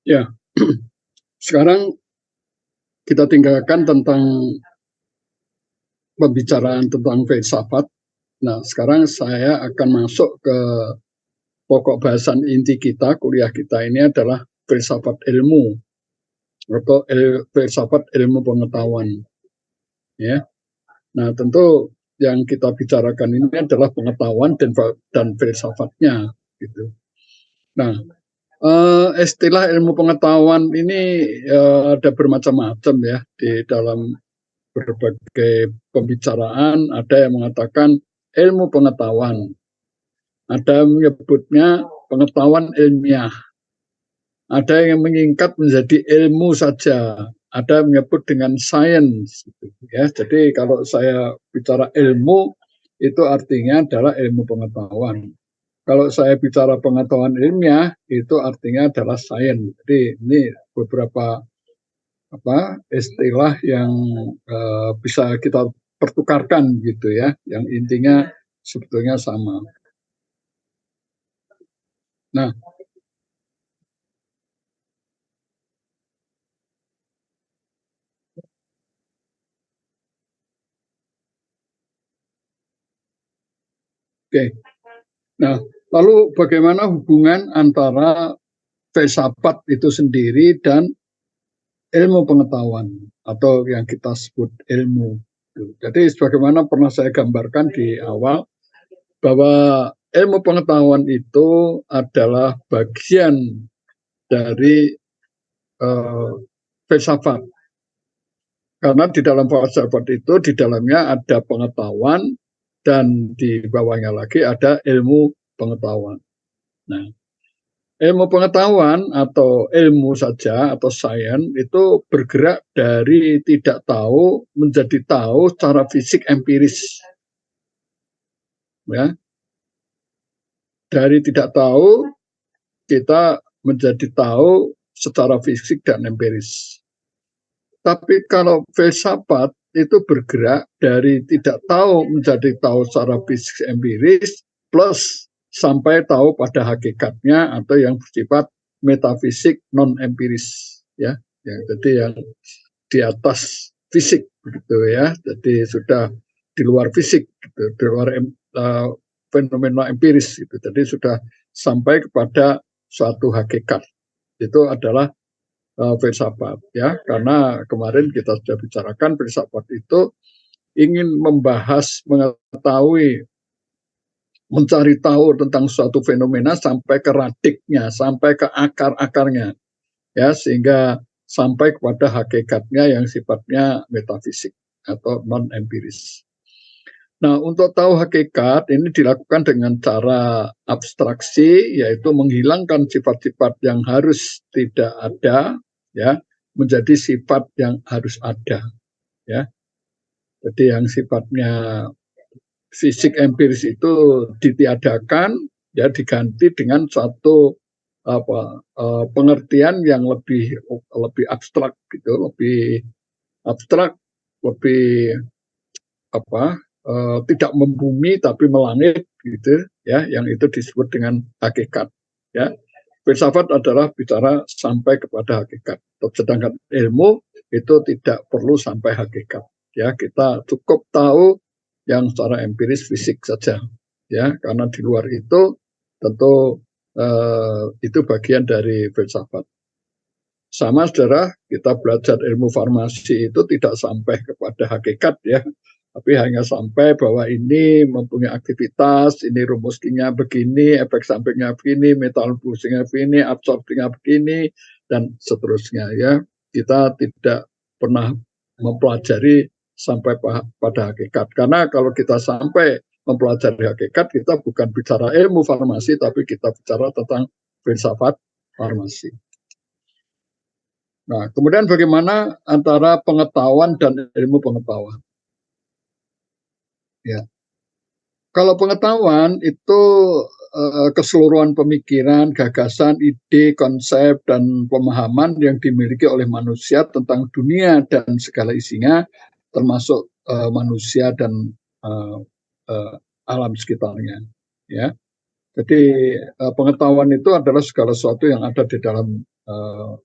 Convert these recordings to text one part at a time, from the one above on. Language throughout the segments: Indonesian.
Ya, sekarang kita tinggalkan tentang pembicaraan tentang filsafat. Nah, sekarang saya akan masuk ke pokok bahasan inti kita, kuliah kita ini adalah filsafat ilmu atau filsafat ilmu pengetahuan. Ya, nah tentu yang kita bicarakan ini adalah pengetahuan dan filsafatnya, gitu. Nah, istilah ilmu pengetahuan ini ada bermacam-macam ya di dalam berbagai pembicaraan. Ada yang mengatakan ilmu pengetahuan, ada yang menyebutnya pengetahuan ilmiah, ada yang menyingkat menjadi ilmu saja, ada yang menyebut dengan sains. Ya, jadi kalau saya bicara ilmu itu artinya adalah ilmu pengetahuan. Kalau saya bicara pengetahuan ilmiah itu artinya adalah sains. Jadi ini beberapa istilah yang bisa kita pertukarkan gitu ya, yang intinya sebetulnya sama. Nah, oke. Nah, lalu bagaimana hubungan antara filsafat itu sendiri dan ilmu pengetahuan atau yang kita sebut ilmu? Jadi sebagaimana pernah saya gambarkan di awal bahwa ilmu pengetahuan itu adalah bagian dari filsafat. Karena di dalam filsafat itu di dalamnya ada pengetahuan dan di bawahnya lagi ada ilmu pengetahuan. Nah, ilmu pengetahuan atau ilmu saja atau sains itu bergerak dari tidak tahu menjadi tahu secara fisik empiris. Ya, dari tidak tahu kita menjadi tahu secara fisik dan empiris. Tapi kalau filsafat itu bergerak dari tidak tahu menjadi tahu secara fisik empiris plus sampai tahu pada hakikatnya atau yang bersifat metafisik non empiris ya. Ya, jadi yang di atas fisik begitu ya. Jadi sudah di luar fisik gitu, di luar fenomena empiris gitu. Jadi sudah sampai kepada suatu hakikat. Itu adalah filsafat ya, karena kemarin kita sudah bicarakan filsafat itu ingin membahas, mengetahui, mencari tahu tentang suatu fenomena sampai ke radiknya, sampai ke akar-akarnya ya, sehingga sampai kepada hakikatnya yang sifatnya metafisik atau non empiris. Nah, untuk tahu hakikat ini dilakukan dengan cara abstraksi, yaitu menghilangkan sifat-sifat yang harus tidak ada, ya, menjadi sifat yang harus ada, ya. Jadi yang sifatnya fisik empiris itu ditiadakan, ya, diganti dengan suatu pengertian yang lebih abstrak gitu, lebih abstrak, lebih tidak membumi tapi melangit gitu ya, yang itu disebut dengan hakikat ya. Filsafat adalah bicara sampai kepada hakikat, sedangkan ilmu itu tidak perlu sampai hakikat ya, kita cukup tahu yang secara empiris fisik saja ya, karena di luar itu tentu itu bagian dari filsafat. Sama saudara, kita belajar ilmu farmasi itu tidak sampai kepada hakikat ya, tapi hanya sampai bahwa ini mempunyai aktivitas, ini rumus kimia begini, efek sampingnya begini, metabolismenya begini, absorpsinya begini, dan seterusnya ya. Kita tidak pernah mempelajari sampai pada hakikat. Karena kalau kita sampai mempelajari hakikat, kita bukan bicara ilmu farmasi, tapi kita bicara tentang filsafat farmasi. Nah, kemudian bagaimana antara pengetahuan dan ilmu pengetahuan? Ya, kalau pengetahuan itu keseluruhan pemikiran, gagasan, ide, konsep, dan pemahaman yang dimiliki oleh manusia tentang dunia dan segala isinya, termasuk manusia dan alam sekitarnya. Ya, jadi pengetahuan itu adalah segala sesuatu yang ada di dalam uh,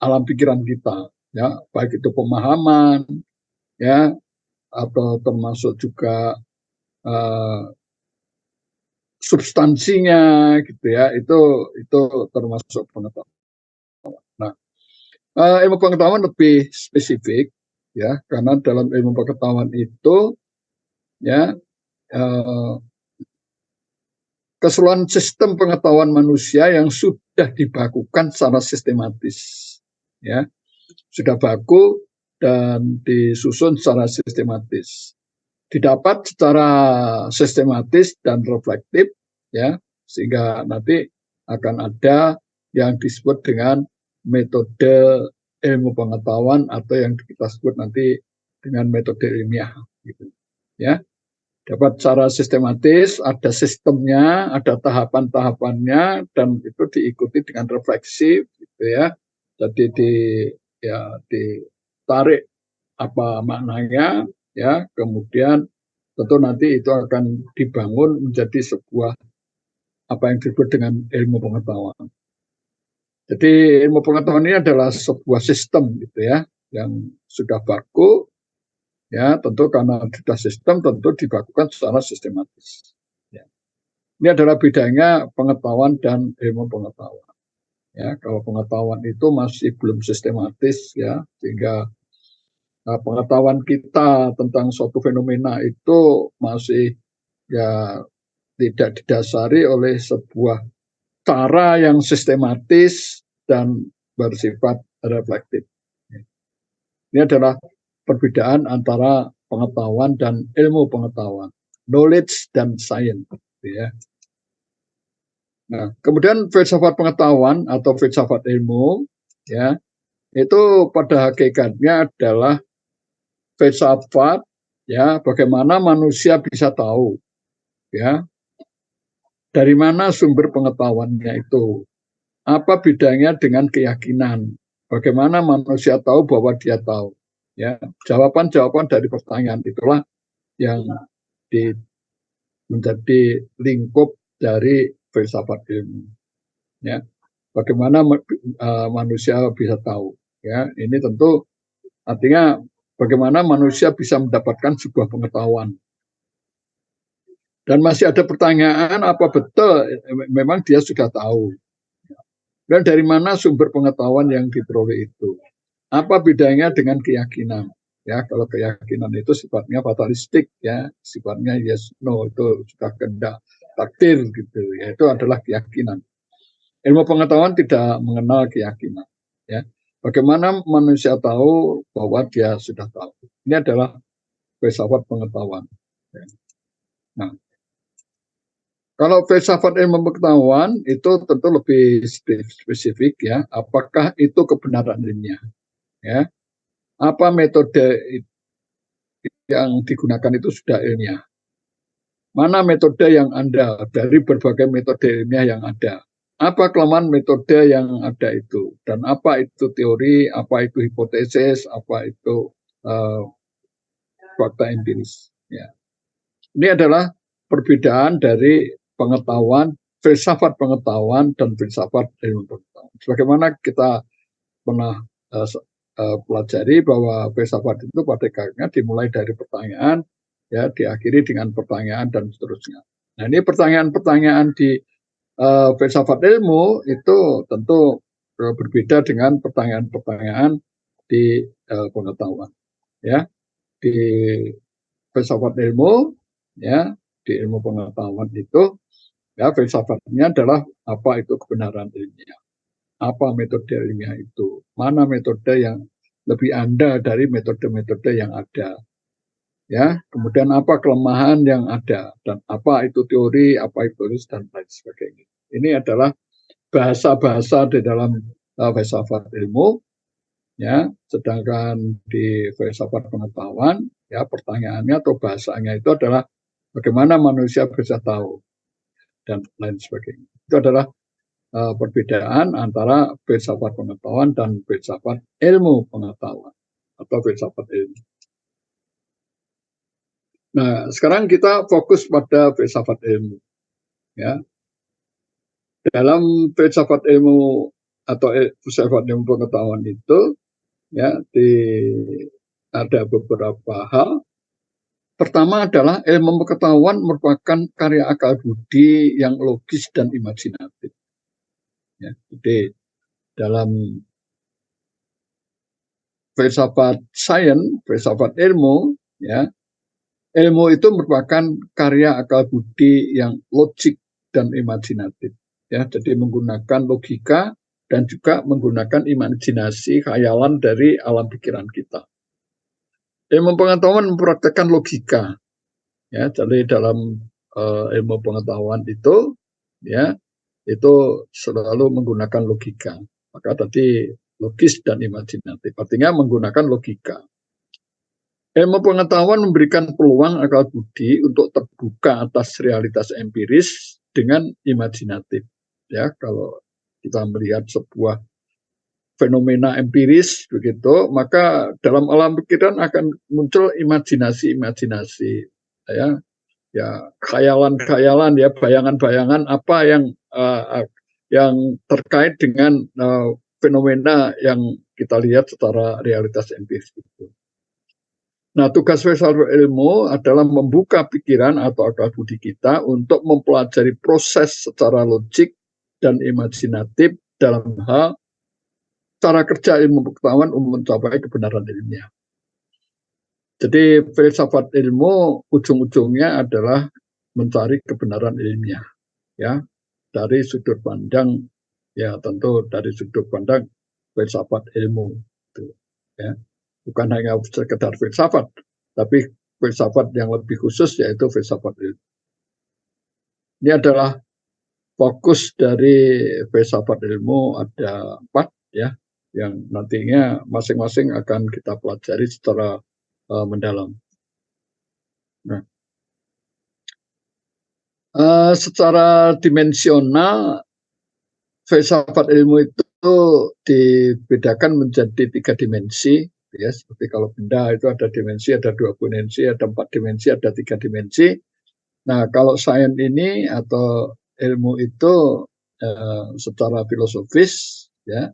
alam pikiran kita, ya, baik itu pemahaman, ya, atau termasuk juga uh, substansinya, gitu ya, itu termasuk pengetahuan. Nah, ilmu pengetahuan lebih spesifik, ya, karena dalam ilmu pengetahuan itu, ya, keseluruhan sistem pengetahuan manusia yang sudah dibakukan secara sistematis, ya, sudah baku dan disusun secara sistematis, didapat secara sistematis dan reflektif, ya, sehingga nanti akan ada yang disebut dengan metode ilmu pengetahuan atau yang kita sebut nanti dengan metode ilmiah, gitu, ya. Dapat secara sistematis, ada sistemnya, ada tahapan-tahapannya, dan itu diikuti dengan refleksi, gitu ya. Jadi ditarik apa maknanya, ya. Kemudian tentu nanti itu akan dibangun menjadi sebuah apa yang disebut dengan ilmu pengetahuan. Jadi ilmu pengetahuan ini adalah sebuah sistem, gitu ya, yang sudah baku. Ya, tentu karena sudah sistem, tentu dibakukan secara sistematis. Ya. Ini adalah bedanya pengetahuan dan ilmu pengetahuan. Ya, kalau pengetahuan itu masih belum sistematis, ya, sehingga pengetahuan kita tentang suatu fenomena itu masih, ya, tidak didasari oleh sebuah cara yang sistematis dan bersifat reflektif. Ini adalah perbedaan antara pengetahuan dan ilmu pengetahuan, knowledge dan science, ya. Nah, kemudian filsafat pengetahuan atau filsafat ilmu, ya, itu pada hakikatnya adalah filsafat, ya, bagaimana manusia bisa tahu, ya, dari mana sumber pengetahuannya itu, apa bedanya dengan keyakinan, bagaimana manusia tahu bahwa dia tahu, ya, jawaban-jawaban dari pertanyaan itulah yang menjadi lingkup dari filsafat ilmu, ya, bagaimana manusia bisa tahu, ya, ini tentu artinya bagaimana manusia bisa mendapatkan sebuah pengetahuan. Dan masih ada pertanyaan, apa betul memang dia sudah tahu, dan dari mana sumber pengetahuan yang diperoleh itu, apa bedanya dengan keyakinan, ya, kalau keyakinan itu sifatnya fatalistik, ya, sifatnya yes no, itu sudah kehendak takdir, gitu ya, itu adalah keyakinan. Ilmu pengetahuan tidak mengenal keyakinan, ya, bagaimana manusia tahu bahwa dia sudah tahu, ini adalah filsafat pengetahuan, ya. Nah, kalau filsafat ilmu pengetahuan itu tentu lebih spesifik, ya, apakah itu kebenaran ilmiah, ya, apa metode yang digunakan itu sudah ilmiah, mana metode yang Anda dari berbagai metode ilmiah yang ada, apa kelemahan metode yang ada itu, dan apa itu teori, apa itu hipotesis, apa itu uh, fakta empiris, ya. Ini adalah perbedaan dari pengetahuan, filsafat pengetahuan dan filsafat ilmu pengetahuan. Sebagaimana kita pernah pelajari bahwa filsafat itu pada hakikatnya dimulai dari pertanyaan, ya, diakhiri dengan pertanyaan dan seterusnya. Nah, ini pertanyaan-pertanyaan di filsafat ilmu itu tentu berbeda dengan pertanyaan-pertanyaan di pengetahuan, ya. Di filsafat ilmu, ya, di ilmu pengetahuan itu, ya, filsafatnya adalah apa itu kebenaran ilmiah, apa metode ilmiah itu, mana metode yang lebih andal dari metode-metode yang ada, ya, kemudian apa kelemahan yang ada, dan apa itu teori, apa itu tulis, dan lain sebagainya. Ini adalah bahasa-bahasa di dalam filsafat ilmu, ya, sedangkan di filsafat pengetahuan, ya, pertanyaannya atau bahasanya itu adalah bagaimana manusia bisa tahu dan lain sebagainya. Itu adalah perbedaan antara filsafat pengetahuan dan filsafat ilmu pengetahuan atau filsafat ilmu. Nah, sekarang kita fokus pada filsafat ilmu, ya. Dalam filsafat ilmu atau filsafat ilmu pengetahuan itu ya ada beberapa hal. Pertama adalah ilmu pengetahuan merupakan karya akal budi yang logis dan imajinatif. Ya, jadi dalam filsafat sains, filsafat ilmu, ya, ilmu itu merupakan karya akal budi yang logik dan imajinatif. Ya, jadi menggunakan logika dan juga menggunakan imajinasi, khayalan dari alam pikiran kita. Ilmu pengetahuan mempraktekkan logika. Ya, jadi dalam ilmu pengetahuan itu, ya, itu selalu menggunakan logika. Maka tadi logis dan imajinatif, artinya menggunakan logika. Ilmu pengetahuan memberikan peluang akal budi untuk terbuka atas realitas empiris dengan imajinatif. Ya, kalau kita melihat sebuah fenomena empiris begitu, maka dalam alam pikiran akan muncul imajinasi-imajinasi, ya, ya khayalan-khayalan, ya bayangan-bayangan apa yang terkait dengan fenomena yang kita lihat secara realitas empiris itu. Nah, tugas filsafat ilmu adalah membuka pikiran atau akal budi kita untuk mempelajari proses secara logik dan imajinatif dalam hal cara kerja ilmu pengetahuan untuk mencapai kebenaran ilmiah. Jadi filsafat ilmu ujung-ujungnya adalah mencari kebenaran ilmiah, ya, dari sudut pandang, ya tentu dari sudut pandang filsafat ilmu, gitu, ya. Bukan hanya sekedar filsafat, tapi filsafat yang lebih khusus yaitu filsafat ilmu. Ini adalah fokus dari filsafat ilmu, ada 4, ya, yang nantinya masing-masing akan kita pelajari secara mendalam. Nah, secara dimensional filsafat ilmu itu dibedakan menjadi 3 dimensi, ya, seperti kalau benda itu ada dimensi, ada 2 dimensi, ada 4 dimensi, ada 3 dimensi. Nah, kalau sains ini atau ilmu itu secara filosofis, ya,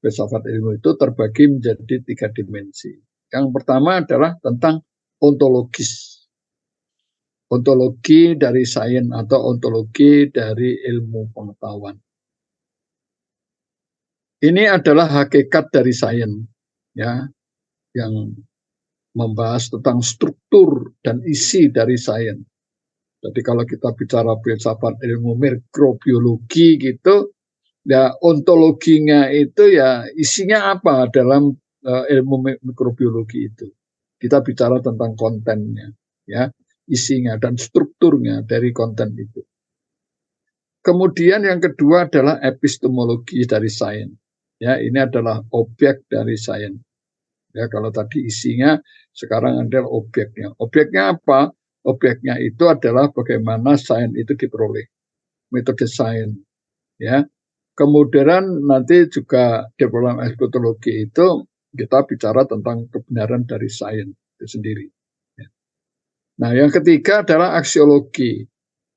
filsafat ilmu itu terbagi menjadi 3 dimensi. Yang pertama adalah tentang ontologis. Ontologi dari sains atau ontologi dari ilmu pengetahuan. Ini adalah hakikat dari sains, ya, yang membahas tentang struktur dan isi dari sains. Jadi kalau kita bicara filsafat ilmu mikrobiologi gitu, ya ontologinya itu ya isinya apa dalam ilmu mikrobiologi itu. Kita bicara tentang kontennya, ya, isinya dan strukturnya dari konten itu. Kemudian yang kedua adalah epistemologi dari sains. Ya, ini adalah objek dari sains. Ya, kalau tadi isinya, sekarang adalah objeknya. Objeknya apa? Objeknya itu adalah bagaimana sains itu diperoleh, metode sains. Ya, kemudian nanti juga di dalam epistemologi itu kita bicara tentang kebenaran dari sains itu sendiri. Ya. Nah, yang ketiga adalah aksiologi.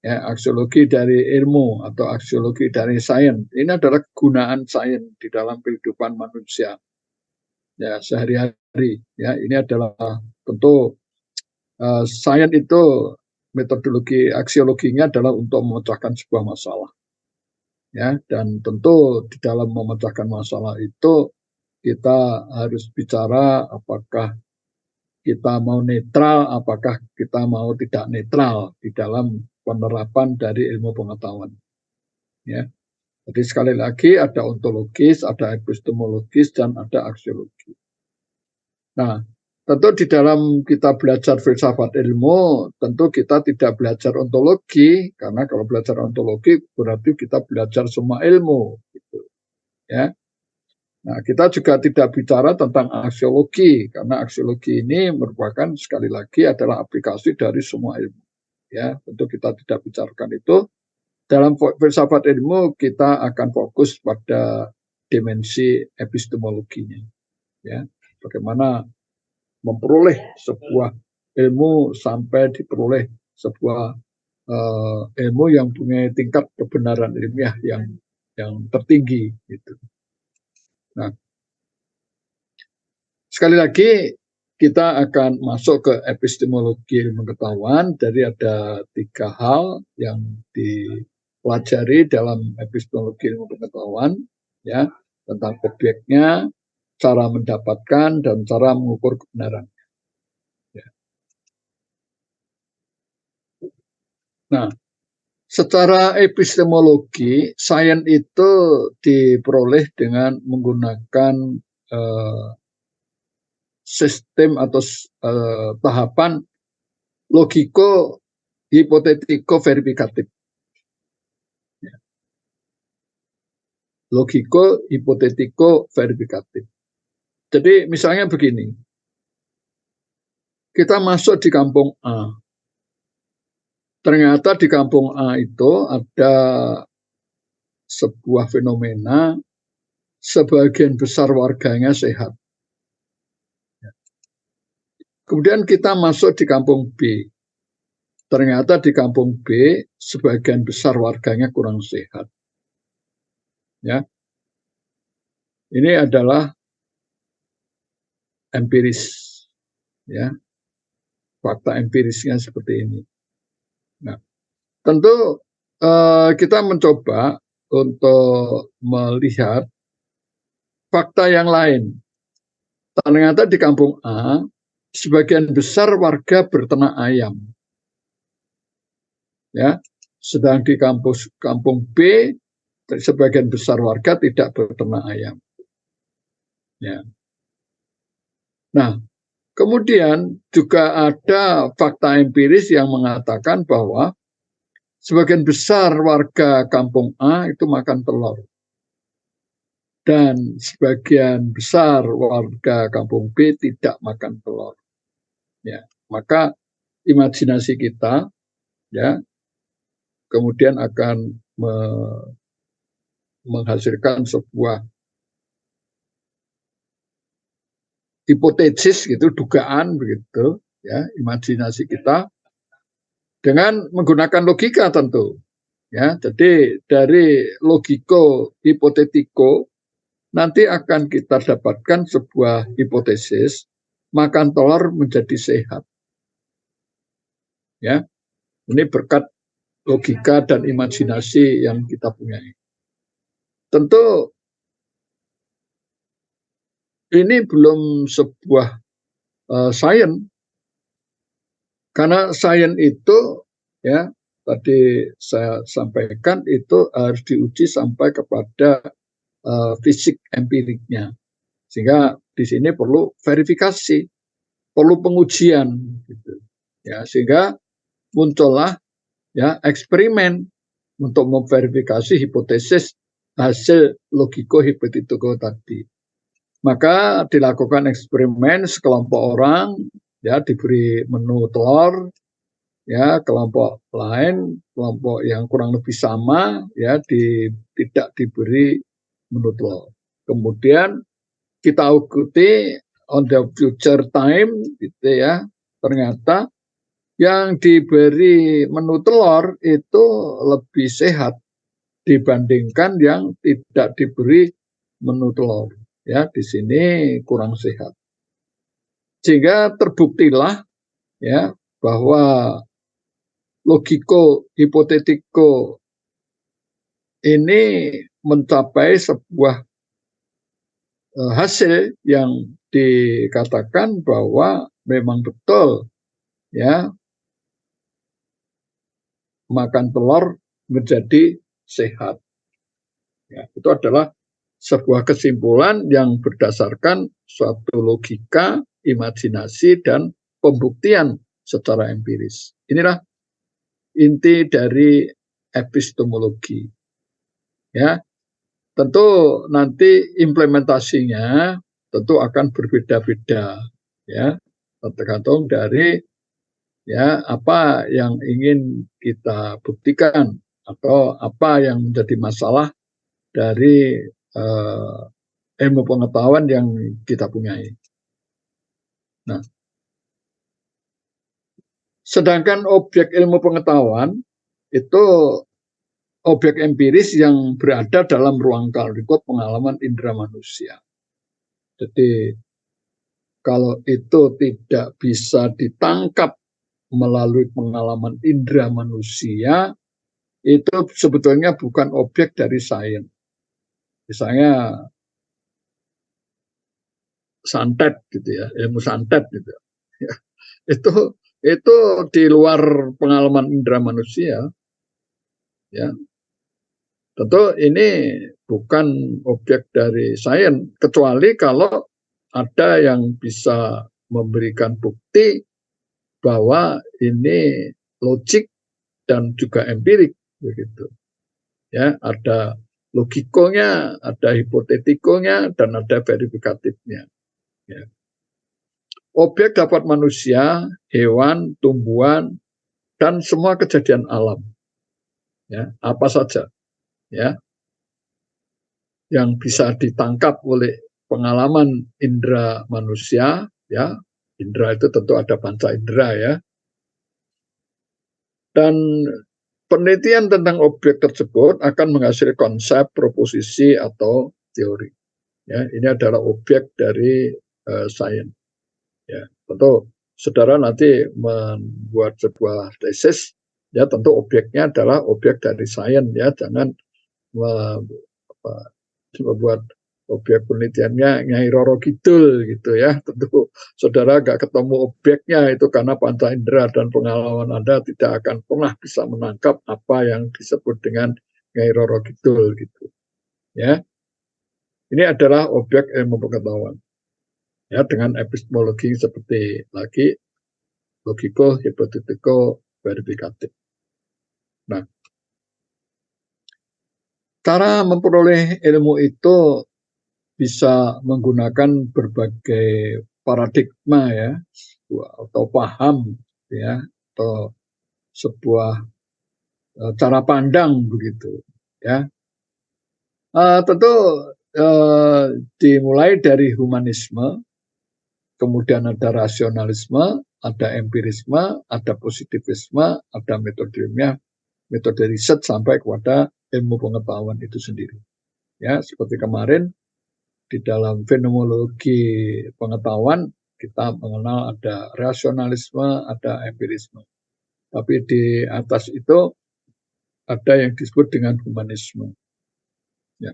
Ya, aksiologi dari ilmu atau aksiologi dari sains. Ini adalah kegunaan sains di dalam kehidupan manusia, ya, sehari-hari. Ya, ini adalah tentu sains itu metodologi aksiologinya adalah untuk memecahkan sebuah masalah. Ya, dan tentu di dalam memecahkan masalah itu kita harus bicara apakah kita mau netral, apakah kita mau tidak netral di dalam penerapan dari ilmu pengetahuan. Ya, jadi sekali lagi ada ontologis, ada epistemologis, dan ada aksiologi. Nah, tentu di dalam kita belajar filsafat ilmu, tentu kita tidak belajar ontologi, karena kalau belajar ontologi berarti kita belajar semua ilmu, gitu, ya. Nah, kita juga tidak bicara tentang aksiologi, karena aksiologi ini merupakan sekali lagi adalah aplikasi dari semua ilmu. Ya, tentu kita tidak bicarakan itu. Dalam filsafat ilmu kita akan fokus pada dimensi epistemologinya. Ya, bagaimana memperoleh sebuah ilmu sampai diperoleh sebuah ilmu yang punya tingkat kebenaran ilmiah yang tertinggi, gitu. Nah, sekali lagi kita akan masuk ke epistemologi ilmu pengetahuan. Dari ada 3 hal yang dipelajari dalam epistemologi ilmu pengetahuan, ya, tentang objeknya, cara mendapatkan, dan cara mengukur kebenaran. Ya. Nah, secara epistemologi, sains itu diperoleh dengan menggunakan sistem atau tahapan logiko hipotetiko verifikatif. Logiko hipotetiko verifikatif. Jadi misalnya begini, kita masuk di kampung A. Ternyata di kampung A itu ada sebuah fenomena, sebagian besar warganya sehat. Kemudian kita masuk di kampung B. Ternyata di kampung B, sebagian besar warganya kurang sehat. Ya, ini adalah empiris, ya, fakta empirisnya seperti ini. Nah, tentu kita mencoba untuk melihat fakta yang lain. Ternyata di kampung A, sebagian besar warga berternak ayam. Ya, sedang di kampung B, sebagian besar warga tidak berternak ayam. Ya. Nah, kemudian juga ada fakta empiris yang mengatakan bahwa sebagian besar warga kampung A itu makan telur. Dan sebagian besar warga kampung B tidak makan telur. Ya, maka imajinasi kita, ya, kemudian akan menghasilkan sebuah hipotesis gitu, dugaan begitu, ya, imajinasi kita dengan menggunakan logika tentu. Ya, jadi dari logiko hipotetiko nanti akan kita dapatkan sebuah hipotesis makan telur menjadi sehat. Ya, ini berkat logika dan imajinasi yang kita punya. Tentu ini belum sebuah sains, karena sains itu, ya, tadi saya sampaikan itu harus diuji sampai kepada fisik empiriknya, sehingga di sini perlu verifikasi, perlu pengujian, gitu. Ya, sehingga muncullah, ya, eksperimen untuk memverifikasi hipotesis hasil logiko hipotetiko tadi. Maka dilakukan eksperimen sekelompok orang, ya, diberi menu telur, ya, kelompok lain, kelompok yang kurang lebih sama, ya, tidak diberi menu telur. Kemudian kita ikuti on the future time, gitu ya, ternyata yang diberi menu telur itu lebih sehat dibandingkan yang tidak diberi menu telur. Ya, di sini kurang sehat. Sehingga terbuktilah, ya, bahwa logiko hipotetiko ini mencapai sebuah hasil yang dikatakan bahwa memang betul, ya, makan telur menjadi sehat. Ya, itu adalah sebuah kesimpulan yang berdasarkan suatu logika, imajinasi, dan pembuktian secara empiris. Inilah inti dari epistemologi. Ya, tentu nanti implementasinya tentu akan berbeda-beda, ya, tergantung dari, ya, apa yang ingin kita buktikan atau apa yang menjadi masalah dari ilmu pengetahuan yang kita punyai. Nah, sedangkan objek ilmu pengetahuan itu objek empiris yang berada dalam ruang lingkup pengalaman indera manusia. Jadi kalau itu tidak bisa ditangkap melalui pengalaman indera manusia, itu sebetulnya bukan objek dari sains. Misalnya santet gitu ya, ilmu santet gitu. Ya, itu di luar pengalaman indera manusia, ya. Tentu ini bukan objek dari sains, kecuali kalau ada yang bisa memberikan bukti bahwa ini logik dan juga empirik begitu. Ya, ada logikonya, ada hipotetikonya, dan ada verifikatifnya. Ya. Objek dapat manusia, hewan, tumbuhan, dan semua kejadian alam. Ya, apa saja. Ya, yang bisa ditangkap oleh pengalaman indera manusia, ya, indera itu tentu ada panca indera ya, dan penelitian tentang objek tersebut akan menghasilkan konsep, proposisi atau teori. Ya, ini adalah objek dari sains. Ya, tentu saudara nanti membuat sebuah tesis, ya tentu objeknya adalah objek dari sains ya, jangan membuat objek penelitiannya Nyai Roro Kidul gitu ya. Tentu saudara gak ketemu objeknya itu karena panca indera dan pengalaman Anda tidak akan pernah bisa menangkap apa yang disebut dengan Nyai Roro Kidul gitu ya. Ini adalah objek ilmu pengetahuan ya, dengan epistemologi seperti lagi logiko, hipotetiko, verifikatif. Nah, cara memperoleh ilmu itu bisa menggunakan berbagai paradigma ya, atau paham ya, atau sebuah cara pandang begitu ya. Tentu dimulai dari humanisme, kemudian ada rasionalisme, ada empirisme, ada positivisme, ada metode riset sampai kepada ilmu pengetahuan itu sendiri. Ya, seperti kemarin di dalam fenomenologi pengetahuan kita mengenal ada rasionalisme, ada empirisme. Tapi di atas itu ada yang disebut dengan humanisme. Ya.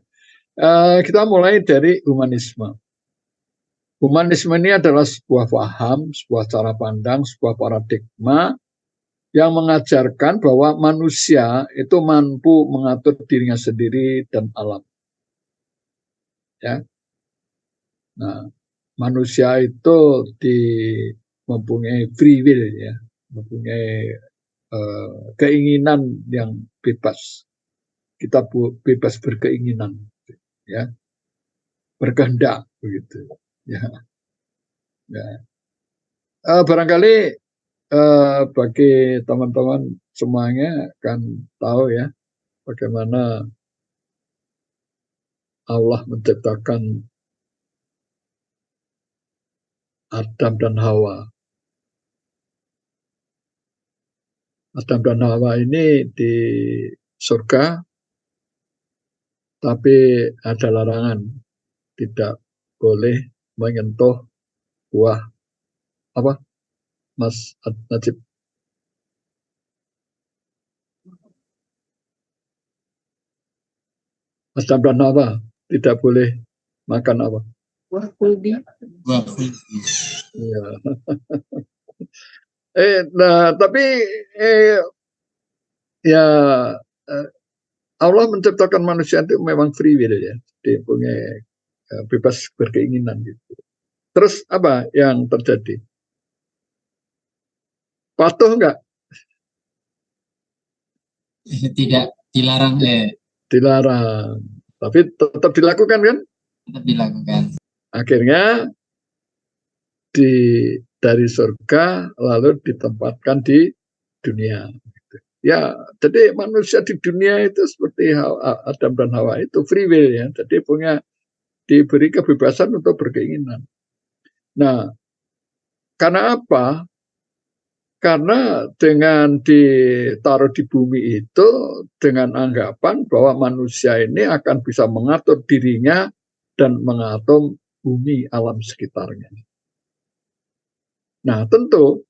Kita mulai dari humanisme. Humanisme ini adalah sebuah paham, sebuah cara pandang, sebuah paradigma yang mengajarkan bahwa manusia itu mampu mengatur dirinya sendiri dan alam. Ya. Nah, manusia itu mempunyai free will ya, mempunyai keinginan yang bebas. Kita bebas berkeinginan, ya, berkehendak begitu. Ya, ya. Barangkali bagi teman-teman semuanya akan tahu ya bagaimana Allah menciptakan Adam dan Hawa. Adam dan Hawa ini di surga, tapi ada larangan, tidak boleh menyentuh buah apa, Mas Najib? Adam dan Hawa tidak boleh makan apa? Buah kuldi. Buah kuldi. Ya. Nah, tapi ya Allah menciptakan manusia itu memang free will ya, dia punya bebas berkeinginan gitu. Terus apa yang terjadi? Patuh enggak? Tidak dilarang. Dilarang, tapi tetap dilakukan kan? Tetap dilakukan. Akhirnya dari surga lalu ditempatkan di dunia. Ya, jadi manusia di dunia itu seperti Adam dan Hawa itu free will ya. Jadi diberi kebebasan untuk berkeinginan. Nah, karena apa? Karena dengan ditaruh di bumi itu dengan anggapan bahwa manusia ini akan bisa mengatur dirinya dan mengatur bumi alam sekitarnya. Nah, tentu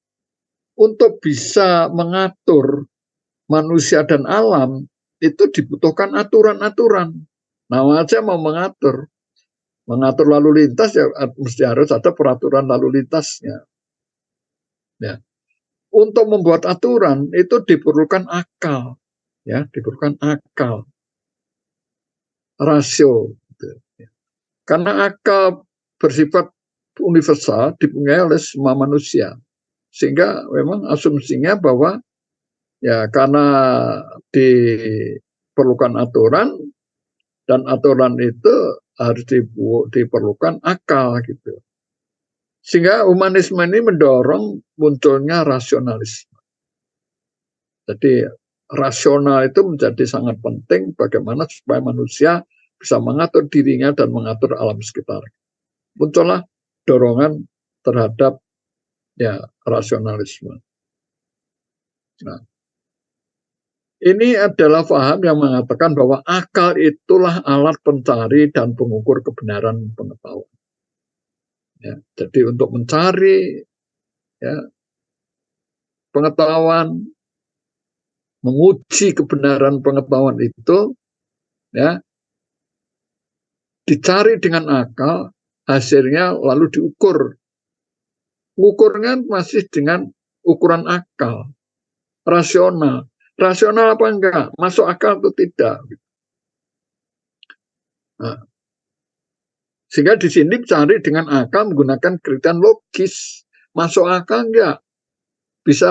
untuk bisa mengatur manusia dan alam itu dibutuhkan aturan-aturan. Nah, aja mau mengatur lalu lintas ya mesti harus ada peraturan lalu lintasnya. Ya. Untuk membuat aturan itu diperlukan akal, ya, diperlukan akal, rasio. Gitu. Karena akal bersifat universal dipunyai oleh semua manusia, sehingga memang asumsinya bahwa ya karena diperlukan aturan dan aturan itu harus diperlukan akal gitu. Sehingga humanisme ini mendorong munculnya rasionalisme. Jadi rasional itu menjadi sangat penting bagaimana supaya manusia bisa mengatur dirinya dan mengatur alam sekitar. Muncullah dorongan terhadap ya rasionalisme. Nah, ini adalah paham yang mengatakan bahwa akal itulah alat pencari dan pengukur kebenaran pengetahuan. Ya, jadi untuk mencari ya, pengetahuan, menguji kebenaran pengetahuan itu, ya, dicari dengan akal, hasilnya lalu diukur. Ukurnya masih dengan ukuran akal, rasional. Rasional apa enggak? Masuk akal atau tidak? Nah, sehingga di sini cari dengan akal menggunakan kriteria logis. Masuk akal enggak? Bisa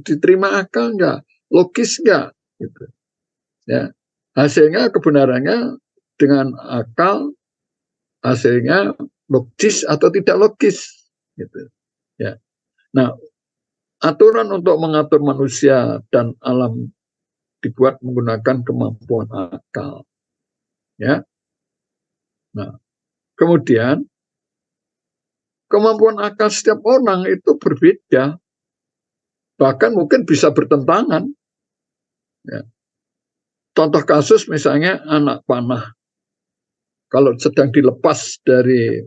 diterima akal enggak? Logis enggak? Gitu. Ya. Hasilnya kebenarannya dengan akal, hasilnya logis atau tidak logis. Gitu. Ya. Nah, aturan untuk mengatur manusia dan alam dibuat menggunakan kemampuan akal. Ya. Nah, kemudian kemampuan akal setiap orang itu berbeda, bahkan mungkin bisa bertentangan. Ya. Contoh kasus misalnya anak panah, kalau sedang dilepas dari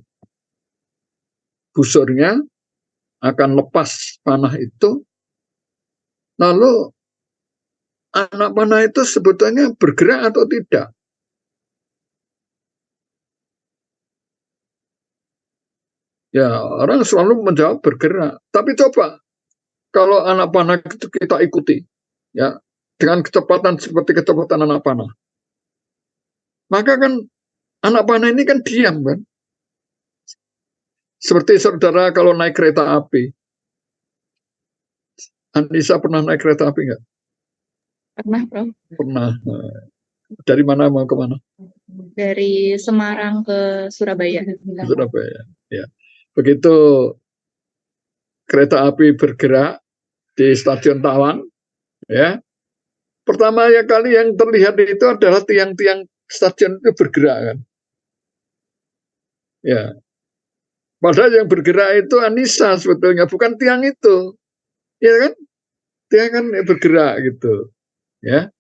busurnya, akan lepas panah itu, lalu anak panah itu sebetulnya bergerak atau tidak? Ya, orang selalu menjawab bergerak. Tapi coba kalau anak panah itu kita ikuti, ya, dengan kecepatan seperti kecepatan anak panah, maka kan anak panah ini kan diam kan. Seperti saudara kalau naik kereta api. Anissa pernah naik kereta api nggak? Pernah, Bro. Pernah. Dari mana mau ke mana? Dari Semarang ke Surabaya. Surabaya. Ya. Begitu kereta api bergerak di stasiun Tawang, ya. Pertama kali yang terlihat itu adalah tiang-tiang stasiun itu bergerak kan. Ya. Padahal yang bergerak itu Anissa sebetulnya, bukan tiang itu. Ya kan? Tiang kan bergerak gitu. Ya.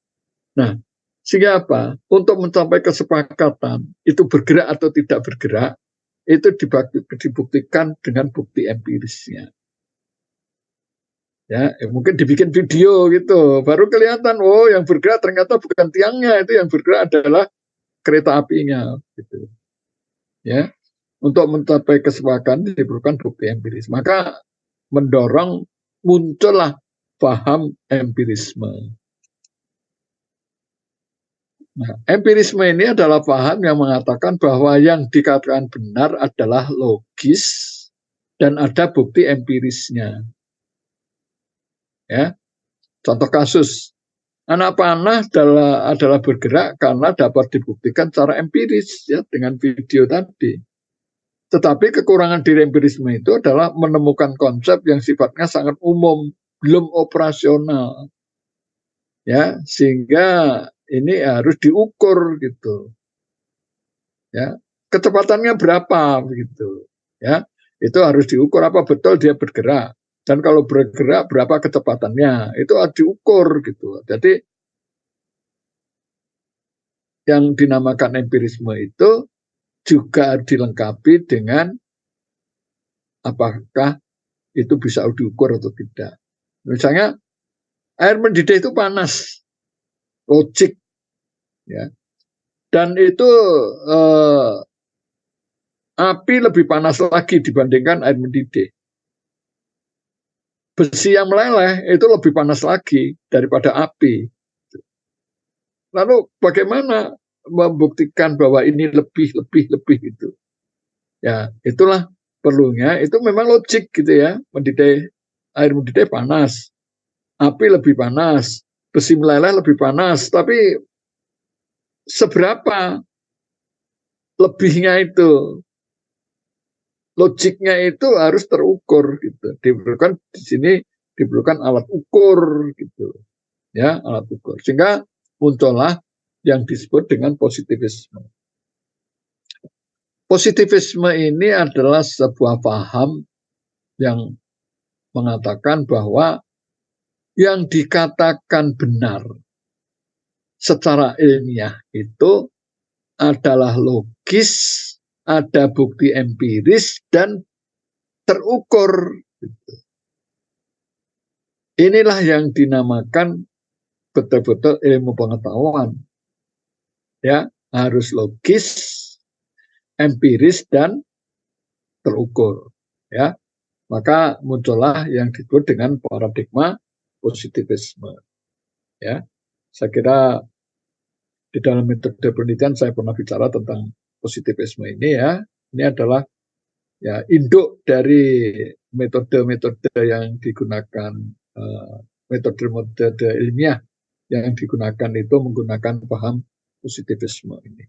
Nah, sehingga apa? Untuk mencapai kesepakatan itu bergerak atau tidak bergerak, itu dibuktikan dengan bukti empirisnya. Ya, mungkin dibikin video gitu, baru kelihatan, oh yang bergerak ternyata bukan tiangnya, itu yang bergerak adalah kereta apinya, gitu. Ya, untuk mencapai kesepakatan diperlukan bukti empiris. Maka mendorong muncullah paham empirisme. Nah, empirisme ini adalah paham yang mengatakan bahwa yang dikatakan benar adalah logis dan ada bukti empirisnya. Ya, contoh kasus, anak panah adalah bergerak karena dapat dibuktikan secara empiris ya dengan video tadi. Tetapi kekurangan diri empirisme itu adalah menemukan konsep yang sifatnya sangat umum, belum operasional. Ya, sehingga ini harus diukur gitu. Ya, kecepatannya berapa begitu. Ya, itu harus diukur apa betul dia bergerak. Dan kalau bergerak berapa kecepatannya, itu harus diukur gitu. Jadi yang dinamakan empirisme itu juga dilengkapi dengan apakah itu bisa diukur atau tidak. Misalnya air mendidih itu panas, logik, ya, dan itu api lebih panas lagi dibandingkan air mendidih. Besi yang meleleh itu lebih panas lagi daripada api. Lalu bagaimana membuktikan bahwa ini lebih itu? Ya, itulah perlunya. Itu memang logik gitu ya. Air mendidih panas, api lebih panas, besi meleleh lebih panas. Tapi seberapa lebihnya itu? Logiknya itu harus terukur gitu. Diperlukan di sini diperlukan alat ukur gitu. Ya, alat ukur. Sehingga muncullah yang disebut dengan positivisme. Positivisme ini adalah sebuah paham yang mengatakan bahwa yang dikatakan benar secara ilmiah itu adalah logis, ada bukti empiris, dan terukur. Inilah yang dinamakan betul-betul ilmu pengetahuan. Ya, harus logis, empiris, dan terukur. Ya, maka muncullah yang disebut dengan paradigma positivisme. Ya, saya kira di dalam metode penelitian saya pernah bicara tentang positivisme ini ya. Ini adalah ya induk dari metode-metode yang digunakan, metode-metode ilmiah yang digunakan itu menggunakan paham positivisme ini.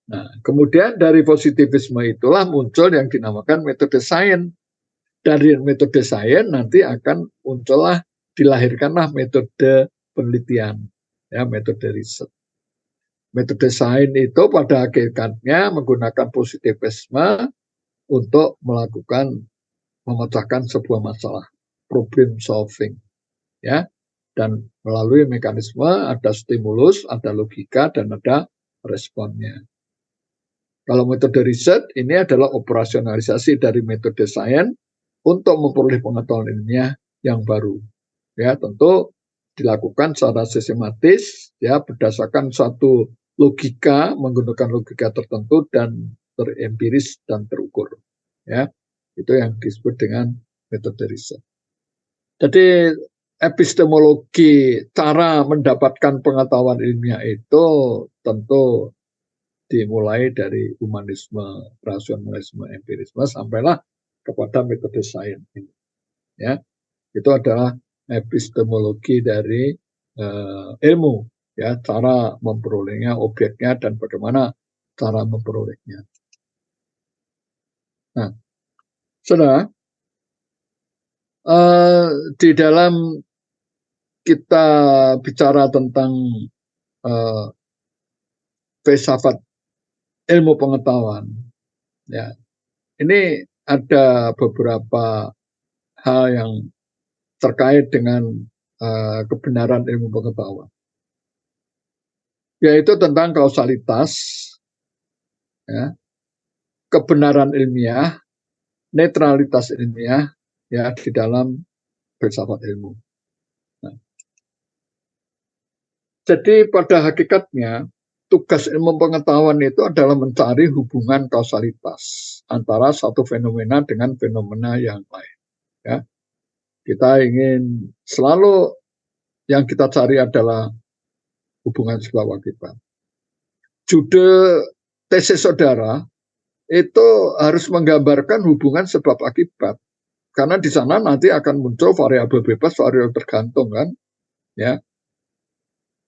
Nah, kemudian dari positivisme itulah muncul yang dinamakan metode sains. Dari metode sains nanti akan muncullah, dilahirkanlah metode penelitian, ya, metode riset. Metode sains itu pada hakikatnya menggunakan positivisme untuk memecahkan sebuah masalah, problem solving, ya, dan melalui mekanisme ada stimulus, ada logika, dan ada responnya. Kalau metode riset ini adalah operasionalisasi dari metode sains untuk memperoleh pengetahuan ilmiah yang baru. Ya, tentu dilakukan secara sistematis, ya, berdasarkan satu logika, menggunakan logika tertentu dan terempiris dan terukur. Ya, itu yang disebut dengan metode riset. Jadi epistemologi, cara mendapatkan pengetahuan ilmiah itu tentu dimulai dari humanisme, rasionalisme, empirisme, sampailah kepada metode sains ini. Ya, itu adalah epistemologi dari ilmu, ya, cara memperolehnya, objeknya, dan bagaimana cara memperolehnya. Nah, saudara, di dalam kita bicara tentang filsafat ilmu pengetahuan, ya, ini ada beberapa hal yang terkait dengan kebenaran ilmu pengetahuan, yaitu tentang kausalitas, ya, kebenaran ilmiah, netralitas ilmiah, ya, di dalam filsafat ilmu. Nah, jadi pada hakikatnya tugas ilmu pengetahuan itu adalah mencari hubungan kausalitas antara satu fenomena dengan fenomena yang lain. Ya, kita ingin selalu yang kita cari adalah hubungan sebab akibat. Judul tesis saudara itu harus menggambarkan hubungan sebab akibat, karena di sana nanti akan muncul variabel bebas, variabel tergantung, kan, ya.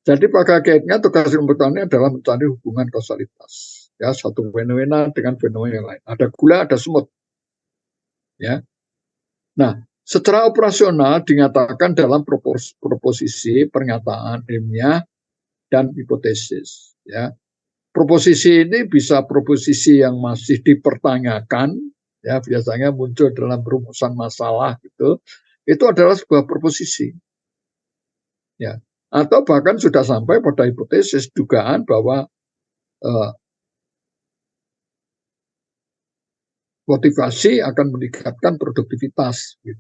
Jadi pada hakikatnya tugas ilmu pengetahuan adalah mencari hubungan kausalitas, ya, satu fenomena dengan fenomena yang lain. Ada gula, ada semut, ya. Nah, secara operasional dinyatakan dalam proposisi, pernyataan ilmiah, dan hipotesis, ya. Proposisi ini bisa proposisi yang masih dipertanyakan, ya, biasanya muncul dalam rumusan masalah gitu. Itu adalah sebuah proposisi, ya. Atau bahkan sudah sampai pada hipotesis, dugaan bahwa motivasi akan meningkatkan produktivitas. Gitu.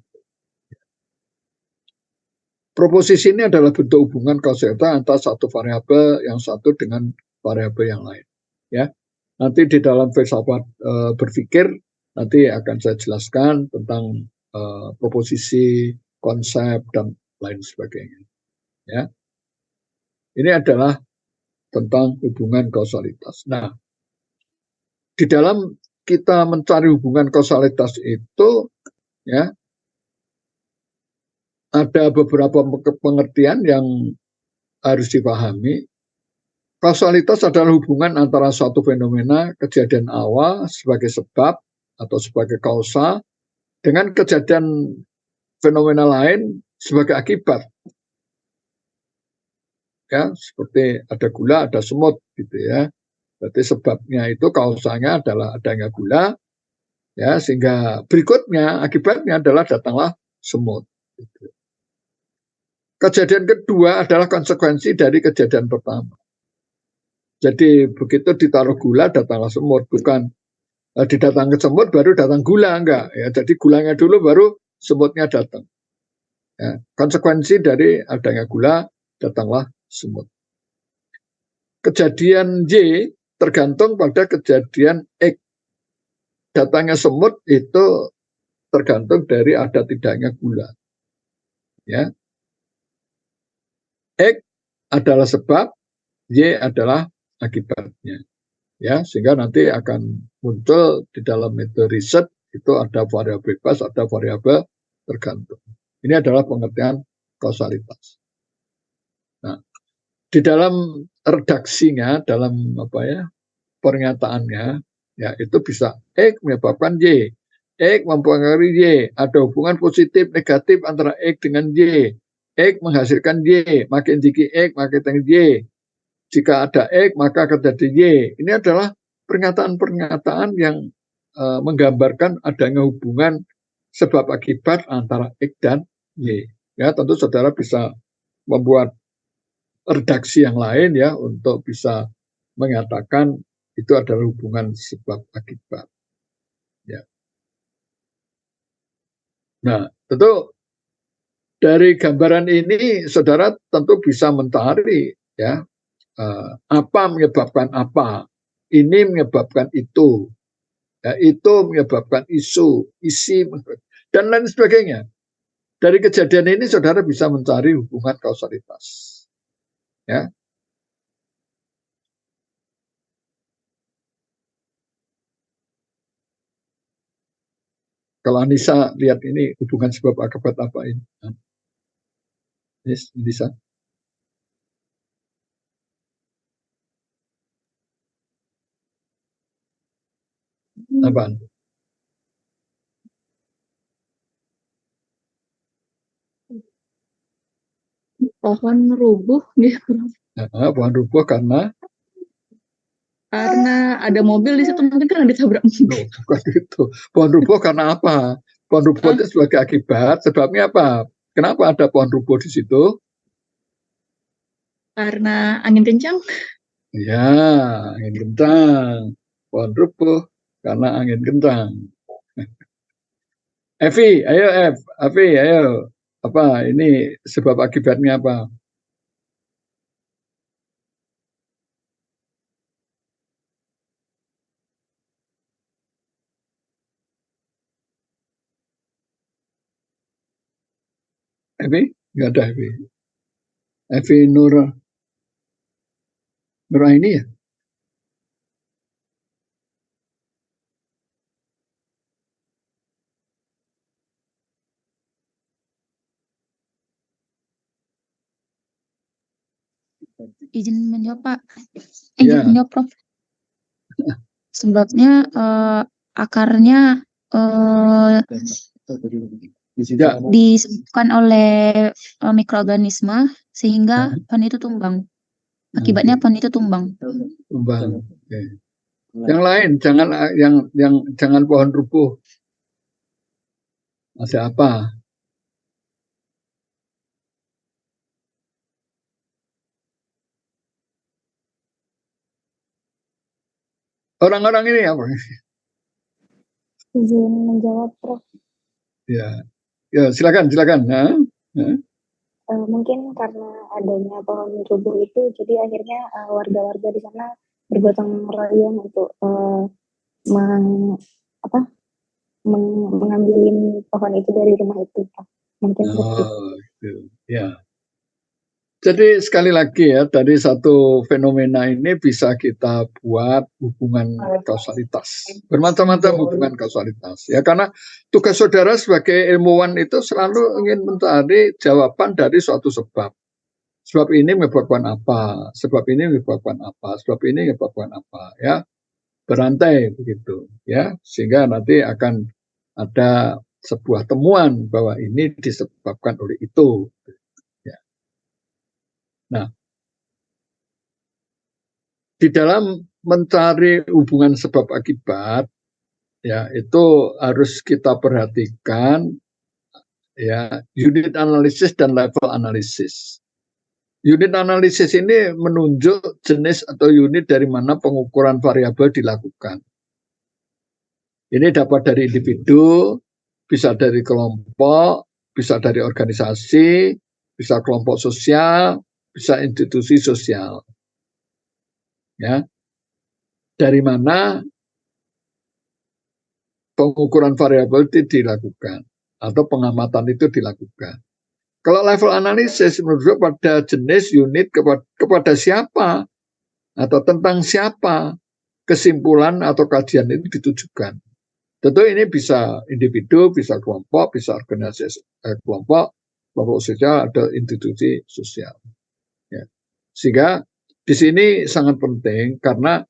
Proposisi ini adalah bentuk hubungan kausalitas antara satu variabel yang satu dengan variabel yang lain. Ya, nanti di dalam filsafat berpikir nanti akan saya jelaskan tentang proposisi, konsep dan lain sebagainya. Ya, ini adalah tentang hubungan kausalitas. Nah, di dalam kita mencari hubungan kausalitas itu, ya, ada beberapa pengertian yang harus dipahami. Kausalitas adalah hubungan antara suatu fenomena kejadian awal sebagai sebab atau sebagai kausa dengan kejadian fenomena lain sebagai akibat. Ya, seperti ada gula, ada semut gitu ya. Berarti sebabnya itu kausanya adalah adanya gula, ya, sehingga berikutnya akibatnya adalah datanglah semut. Gitu. Kejadian kedua adalah konsekuensi dari kejadian pertama. Jadi begitu ditaruh gula datanglah semut, bukan didatang ke semut baru datang gula, enggak ya. Jadi gulanya dulu baru semutnya datang. Ya, konsekuensi dari adanya gula datanglah semut. Kejadian Y tergantung pada kejadian X. Datangnya semut itu tergantung dari ada tidaknya gula. Ya. X adalah sebab, Y adalah akibatnya. Ya, sehingga nanti akan muncul di dalam metode riset itu ada variabel bebas, ada variabel tergantung. Ini adalah pengertian kausalitas. Nah, di dalam redaksinya, dalam apa ya, pernyataannya, ya itu bisa X menyebabkan Y, X mempengaruhi Y, ada hubungan positif negatif antara X dengan Y, X menghasilkan Y, makin tinggi X makin tinggi Y, jika ada X maka terjadi Y. Ini adalah pernyataan-pernyataan yang menggambarkan adanya hubungan sebab akibat antara X dan Y. Ya, tentu saudara bisa membuat redaksi yang lain ya untuk bisa mengatakan itu adalah hubungan sebab akibat. Ya. Nah, tentu dari gambaran ini saudara tentu bisa mencari ya apa menyebabkan apa, ini menyebabkan itu, ya, itu menyebabkan isu, isi dan lain sebagainya. Dari kejadian ini saudara bisa mencari hubungan kausalitas. Ya. Kalau Anissa lihat ini hubungan sebab akibat apa ini? Anissa. Apaan? Pohon rubuh gitu. Nah, pohon rubuh karena Ada mobil di situ mungkin kan ditabrak mobil. bukan itu. Pohon rubuh karena apa? Pohon rubuh itu sebagai akibat. Sebabnya apa? Kenapa ada pohon rubuh di situ? Karena angin kencang. Ya, angin kencang. Pohon rubuh karena angin kencang. Evi, ayo Evi, ayo. Apa ini sebab akibatnya apa? Evi? Enggak ada Evi. Evi Nuraini ya? Izin menjawab Pak. Ya. Izin menjawab Prof. Sebabnya akarnya disebabkan oleh mikroorganisme sehingga pohon itu tumbang. Akibatnya pohon itu tumbang. Tumbang. Okay. Yang lain jangan pohon rubuh. Masih apa? Orang-orang ini apa? Izin menjawab, Prof. Ya, silakan. Nah, Mungkin karena adanya pohon rubuh itu, jadi akhirnya warga-warga di sana bergotong royong untuk mengambilin pohon itu dari rumah itu, Prof. Mungkin seperti itu. gitu. Ya. Jadi sekali lagi ya, dari satu fenomena ini bisa kita buat hubungan kausalitas. Bermacam-macam hubungan kausalitas. Ya, karena tugas saudara sebagai ilmuwan itu selalu ingin mencari jawaban dari suatu sebab. Sebab ini menyebabkan apa, sebab ini menyebabkan apa, sebab ini menyebabkan apa, ya. Berantai begitu, ya. Sehingga nanti akan ada sebuah temuan bahwa ini disebabkan oleh itu. Nah, di dalam mencari hubungan sebab akibat, ya itu harus kita perhatikan ya unit analisis dan level analisis. Unit analisis ini menunjuk jenis atau unit dari mana pengukuran variabel dilakukan. Ini dapat dari individu, bisa dari kelompok, bisa dari organisasi, bisa kelompok sosial, bisa institusi sosial. Ya. Dari mana pengukuran variabel itu dilakukan atau pengamatan itu dilakukan. Kalau level analisis menunjuk pada jenis unit kepada siapa atau tentang siapa kesimpulan atau kajian itu ditujukan. Tentu ini bisa individu, bisa kelompok, bisa organisasi kelompok sosial atau institusi sosial. Ya. Sehingga di sini sangat penting karena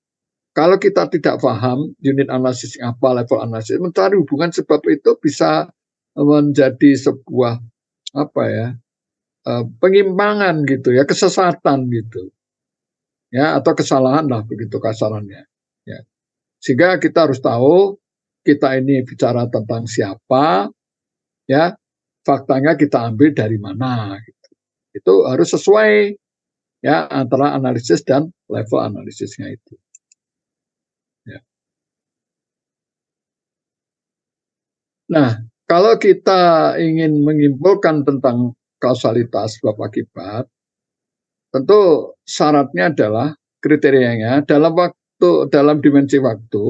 kalau kita tidak paham unit analisis apa, level analisis, mencari hubungan sebab itu bisa menjadi sebuah penyimpangan gitu ya, kesesatan gitu. Ya, atau kesalahan lah begitu kasarannya. Ya. Sehingga kita harus tahu kita ini bicara tentang siapa, ya, faktanya kita ambil dari mana gitu. Itu harus sesuai ya antara analisis dan level analisisnya itu. Nah, kalau kita ingin menyimpulkan tentang kausalitas sebab akibat, tentu syaratnya adalah kriterianya dalam dimensi waktu,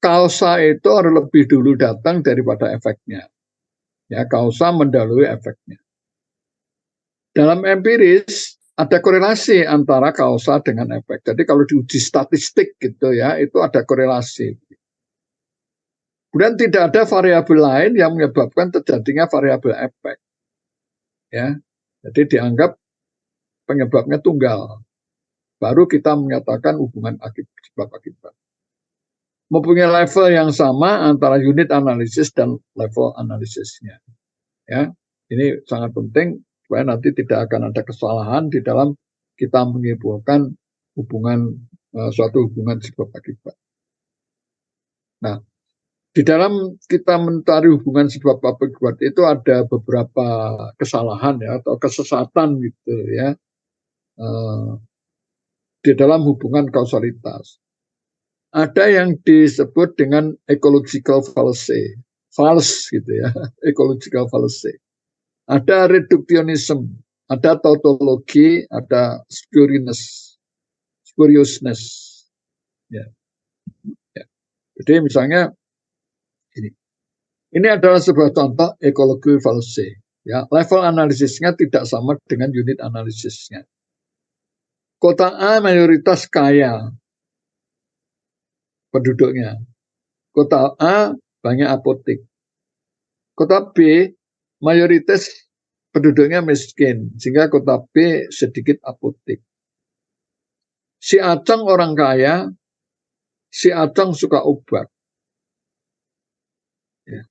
kausa itu harus lebih dulu datang daripada efeknya. Ya, kausa mendahului efeknya. Dalam empiris ada korelasi antara kausa dengan efek. Jadi kalau diuji statistik gitu ya, itu ada korelasi. Kemudian tidak ada variabel lain yang menyebabkan terjadinya variabel efek. Ya, jadi dianggap penyebabnya tunggal. Baru kita menyatakan hubungan sebab akibat. Mempunyai level yang sama antara unit analisis dan level analisisnya. Ya, ini sangat penting supaya nanti tidak akan ada kesalahan di dalam kita menyimpulkan suatu hubungan sebab akibat. Nah, di dalam kita mencari hubungan sebab akibat itu ada beberapa kesalahan ya atau kesesatan gitu ya di dalam hubungan kausalitas. Ada yang disebut dengan ecological fallacy, false gitu ya, ecological fallacy. Ada reductionism, ada tautologi, ada spuriousness. Ya. Ya. Jadi misalnya ini adalah sebuah contoh ecological fallacy. Ya, level analisisnya tidak sama dengan unit analisisnya. Kota A mayoritas kaya penduduknya. Kota A banyak apotek. Kota B mayoritas penduduknya miskin, sehingga kota B sedikit apotek. Si Acong orang kaya, si Acong suka obat. Ya.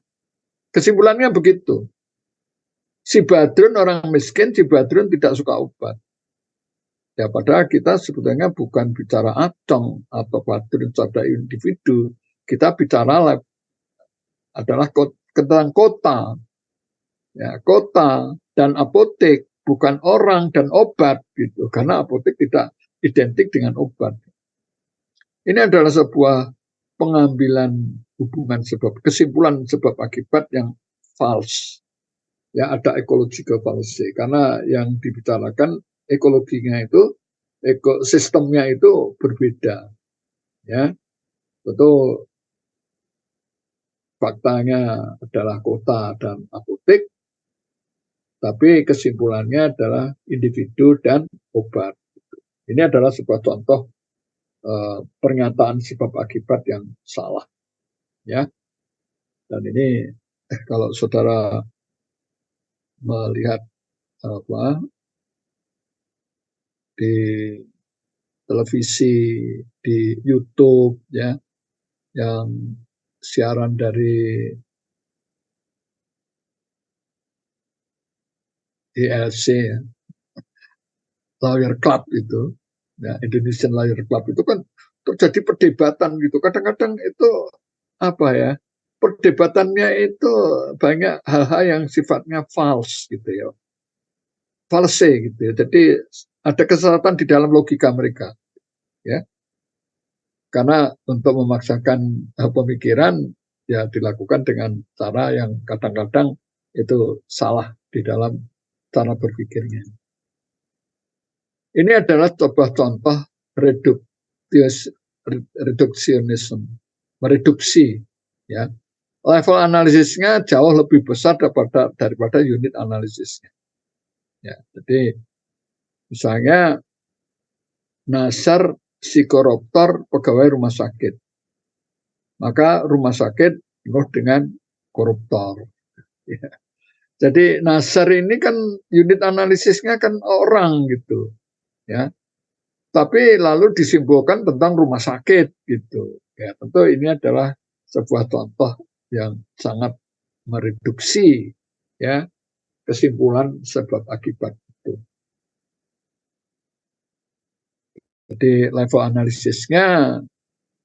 Kesimpulannya begitu. Si Badrun orang miskin, si Badrun tidak suka obat. Ya, padahal kita sebetulnya bukan bicara Acong atau Badrun pada individu. Kita bicara adalah tentang kota. Ya, kota dan apotek bukan orang dan obat gitu. Karena apotek tidak identik dengan obat. Ini adalah sebuah pengambilan hubungan sebab, kesimpulan sebab akibat yang false. Ya, ada ecological fallacy, karena yang dibicarakan ekologinya itu, ekosistemnya itu berbeda. Ya, tentu faktanya adalah kota dan apotek, tapi kesimpulannya adalah individu dan obat. Ini adalah sebuah contoh pernyataan sebab akibat yang salah. Ya, dan ini kalau saudara melihat di televisi, di YouTube, ya, yang siaran dari ILC, ya, Lawyer Club itu, ya, Indonesian Lawyer Club itu kan terjadi perdebatan gitu. Kadang-kadang itu apa ya? Perdebatannya itu banyak hal-hal yang sifatnya false gitu ya. False gitu ya. Jadi ada kesalahan di dalam logika mereka. Ya. Karena untuk memaksakan pemikiran ya dilakukan dengan cara yang kadang-kadang itu salah di dalam cara berpikirnya. Ini adalah sebuah contoh reduksionisme, mereduksi, ya. Level analisisnya jauh lebih besar daripada unit analisisnya. Ya, jadi misalnya Nasar si koruptor pegawai rumah sakit, maka rumah sakit penuh dengan koruptor. Ya. Jadi Nasar ini kan unit analisisnya kan orang gitu, ya. Tapi lalu disimpulkan tentang rumah sakit gitu. Ya, tentu ini adalah sebuah contoh yang sangat mereduksi, ya, kesimpulan sebab akibat itu. Jadi level analisisnya,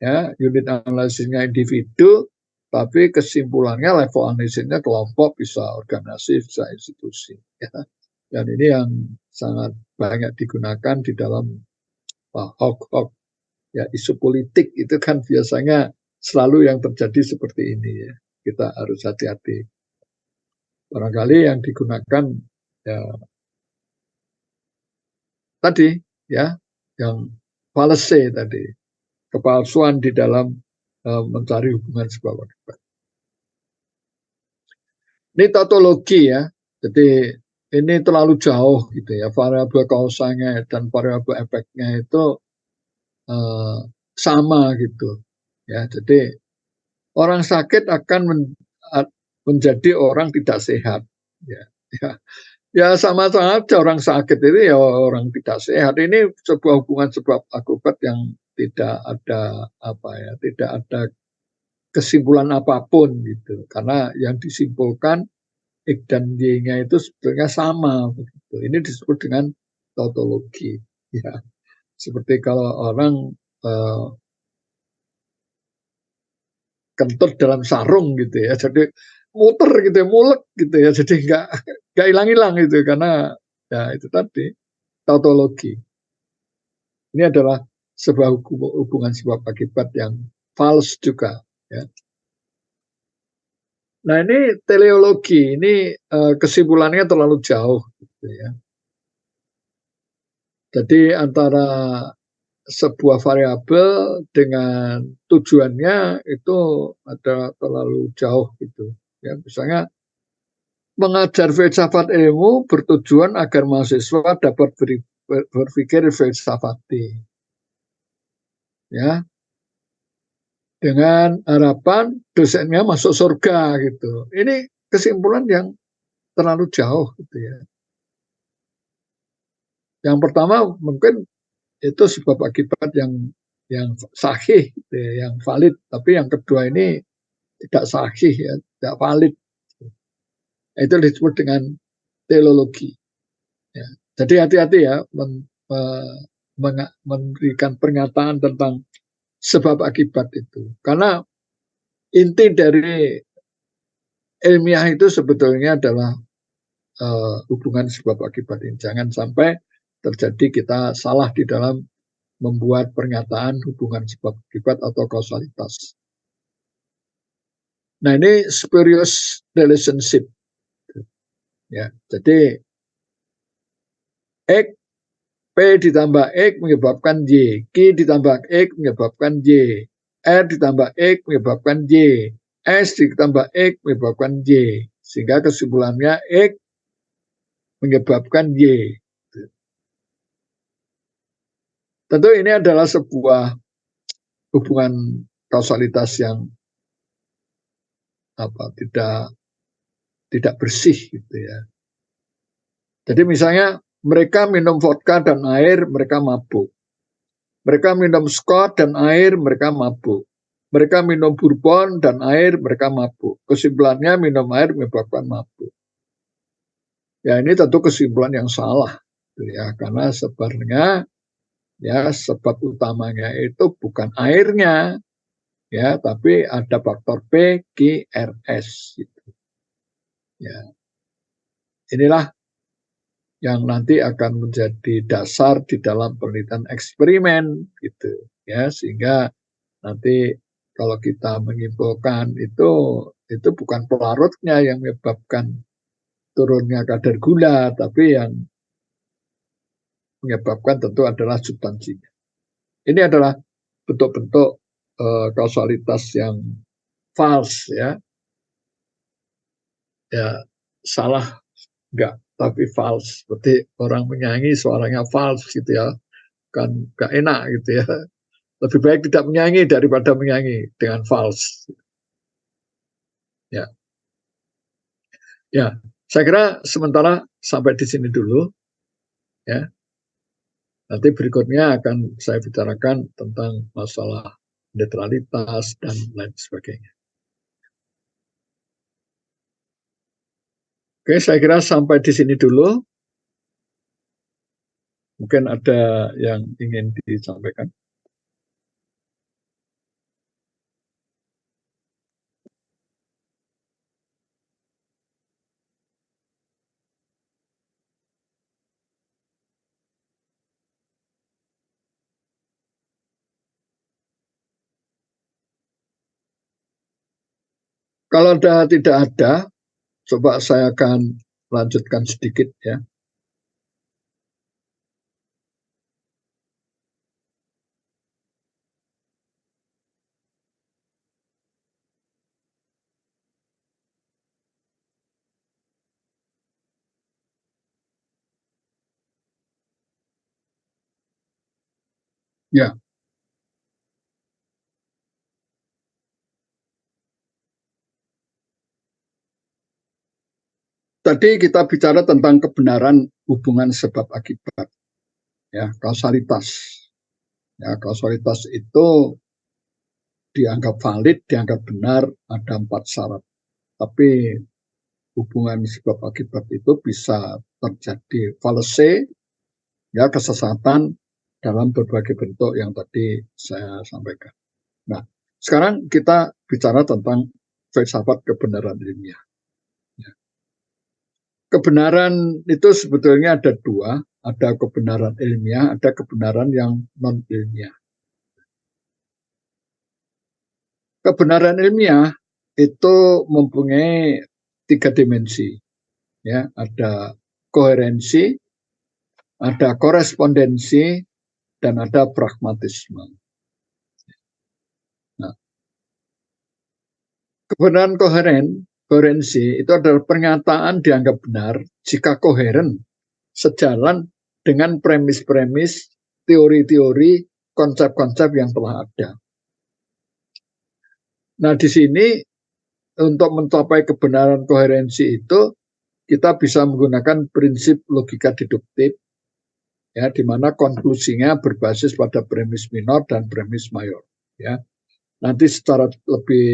ya, unit analisisnya individu, tapi kesimpulannya level analisisnya kelompok, bisa organisasi, bisa institusi. Ya. Dan ini yang sangat banyak digunakan di dalam hoax, ya, isu politik itu kan biasanya selalu yang terjadi seperti ini, ya. Kita harus hati-hati. Barangkali yang digunakan ya tadi, ya, yang fallacy tadi, kepalsuan di dalam mencari hubungan sebab akibat. Ini tautologi, ya. Jadi ini terlalu jauh gitu ya, variabel kausalnya dan variabel efeknya itu sama gitu. Ya, jadi orang sakit akan menjadi orang tidak sehat. Ya, ya, ya sama-sama aja orang sakit itu ya orang tidak sehat. Ini sebuah hubungan sebab akibat yang tidak ada apa ya, tidak ada kesimpulan apapun gitu. Karena yang disimpulkan X dan Y-nya itu sebetulnya sama begitu. Ini disebut dengan tautologi. Ya, seperti kalau orang kentut dalam sarung gitu ya, jadi muter gitu ya, mulek gitu ya, jadi nggak hilang-hilang gitu, karena ya itu tadi tautologi. Ini adalah sebuah hubungan sebab akibat yang false juga, ya. Nah ini teleologi, ini kesimpulannya terlalu jauh gitu ya. Jadi antara sebuah variabel dengan tujuannya itu ada terlalu jauh gitu. Ya, misalnya mengajar filsafat ilmu bertujuan agar mahasiswa dapat berpikir filsafati. Ya. Dengan harapan dosennya masuk surga gitu. Ini kesimpulan yang terlalu jauh gitu ya. Yang pertama mungkin itu sebab akibat yang sahih gitu ya, yang valid, tapi yang kedua ini tidak sahih ya, tidak valid. Itu disebut dengan teleologi. Ya. Jadi hati-hati ya memberikan pernyataan tentang sebab akibat itu. Karena inti dari ilmiah itu sebetulnya adalah hubungan sebab akibat ini. Jangan sampai terjadi kita salah di dalam membuat pernyataan hubungan sebab akibat atau kausalitas. Nah, ini spurious relationship. Ya, jadi X, P ditambah X menyebabkan Y, Q ditambah X menyebabkan Y, R ditambah X menyebabkan Y, S ditambah X menyebabkan Y. Sehingga kesimpulannya X menyebabkan Y. Tentu ini adalah sebuah hubungan kausalitas yang tidak bersih gitu ya. Jadi misalnya mereka minum vodka dan air, mereka mabuk. Mereka minum Scotch dan air, mereka mabuk. Mereka minum bourbon dan air, mereka mabuk. Kesimpulannya minum air menyebabkan mabuk. Ya, ini tentu kesimpulan yang salah gitu ya, karena sebenarnya ya sebab utamanya itu bukan airnya ya, tapi ada faktor P, Q, R, S gitu. Ya. Inilah yang nanti akan menjadi dasar di dalam penelitian eksperimen gitu ya, sehingga nanti kalau kita menyimpulkan itu bukan pelarutnya yang menyebabkan turunnya kadar gula, tapi yang menyebabkan tentu adalah substansinya. Ini adalah bentuk-bentuk kausalitas yang false ya, salah enggak, tapi false. Seperti orang menyanyi suaranya false gitu ya, kan gak enak gitu ya. Lebih baik tidak menyanyi daripada menyanyi dengan false. Ya, ya. Saya kira sementara sampai di sini dulu. Ya, nanti berikutnya akan saya bicarakan tentang masalah netralitas dan lain sebagainya. Oke, saya kira sampai di sini dulu. Mungkin ada yang ingin disampaikan. Kalau tidak ada, coba saya akan lanjutkan sedikit ya. Ya, tadi kita bicara tentang kebenaran hubungan sebab akibat, ya, kausalitas. Ya, kausalitas itu dianggap valid, dianggap benar, ada 4 syarat. Tapi hubungan sebab akibat itu bisa terjadi fallacy, ya, kesesatan dalam berbagai bentuk yang tadi saya sampaikan. Nah, sekarang kita bicara tentang filsafat kebenaran ilmiah. Kebenaran itu sebetulnya ada 2, ada kebenaran ilmiah, ada kebenaran yang non ilmiah. Kebenaran ilmiah itu mempunyai 3 dimensi, ya, ada koherensi, ada korespondensi, dan ada pragmatisme. Nah, kebenaran koherensi itu adalah pernyataan dianggap benar jika koheren, sejalan dengan premis-premis, teori-teori, konsep-konsep yang telah ada. Nah, di sini untuk mencapai kebenaran koherensi itu kita bisa menggunakan prinsip logika deduktif, ya, di mana konklusinya berbasis pada premis minor dan premis mayor. Ya, nanti secara lebih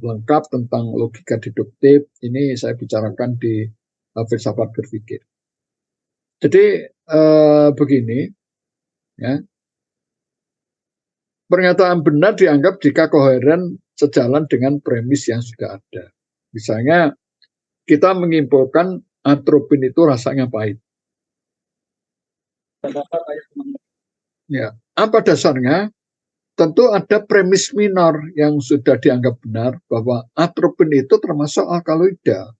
lengkap tentang logika deduktif ini saya bicarakan di filsafat berpikir. Jadi begini, ya, pernyataan benar dianggap jika koheren sejalan dengan premis yang sudah ada. Misalnya kita menyimpulkan atropin itu rasanya pahit. Ya, apa dasarnya? tentu ada premis minor yang sudah dianggap benar bahwa atropin itu termasuk alkaloida.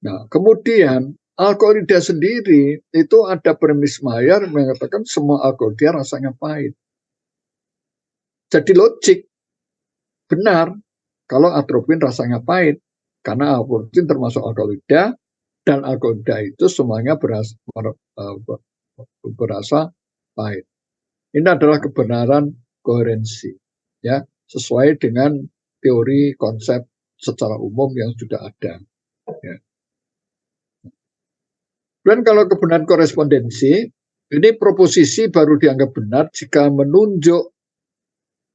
Nah, kemudian alkaloida sendiri itu ada premis mayor mengatakan semua alkaloida rasanya pahit. Jadi logik benar kalau atropin rasanya pahit karena atropin termasuk alkaloida dan alkaloida itu semuanya berasa pahit. Ini adalah kebenaran koherensi, ya, sesuai dengan teori konsep secara umum yang sudah ada. Ya. Dan kalau kebenaran korespondensi, ini proposisi baru dianggap benar jika menunjuk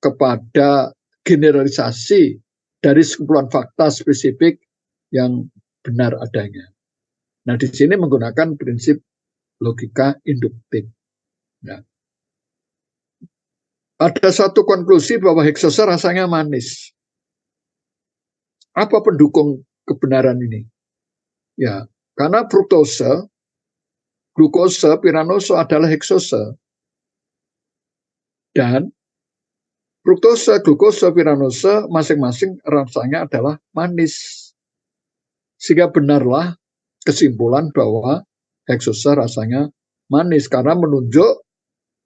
kepada generalisasi dari sekumpulan fakta spesifik yang benar adanya. Nah, di sini menggunakan prinsip logika induktif. Ya. Ada satu konklusi bahwa heksosa rasanya manis. Apa pendukung kebenaran ini? Ya, karena fruktose, glukose, piranose adalah heksosa. Dan fruktose, glukose, piranose masing-masing rasanya adalah manis. Sehingga benarlah kesimpulan bahwa heksosa rasanya manis karena menunjuk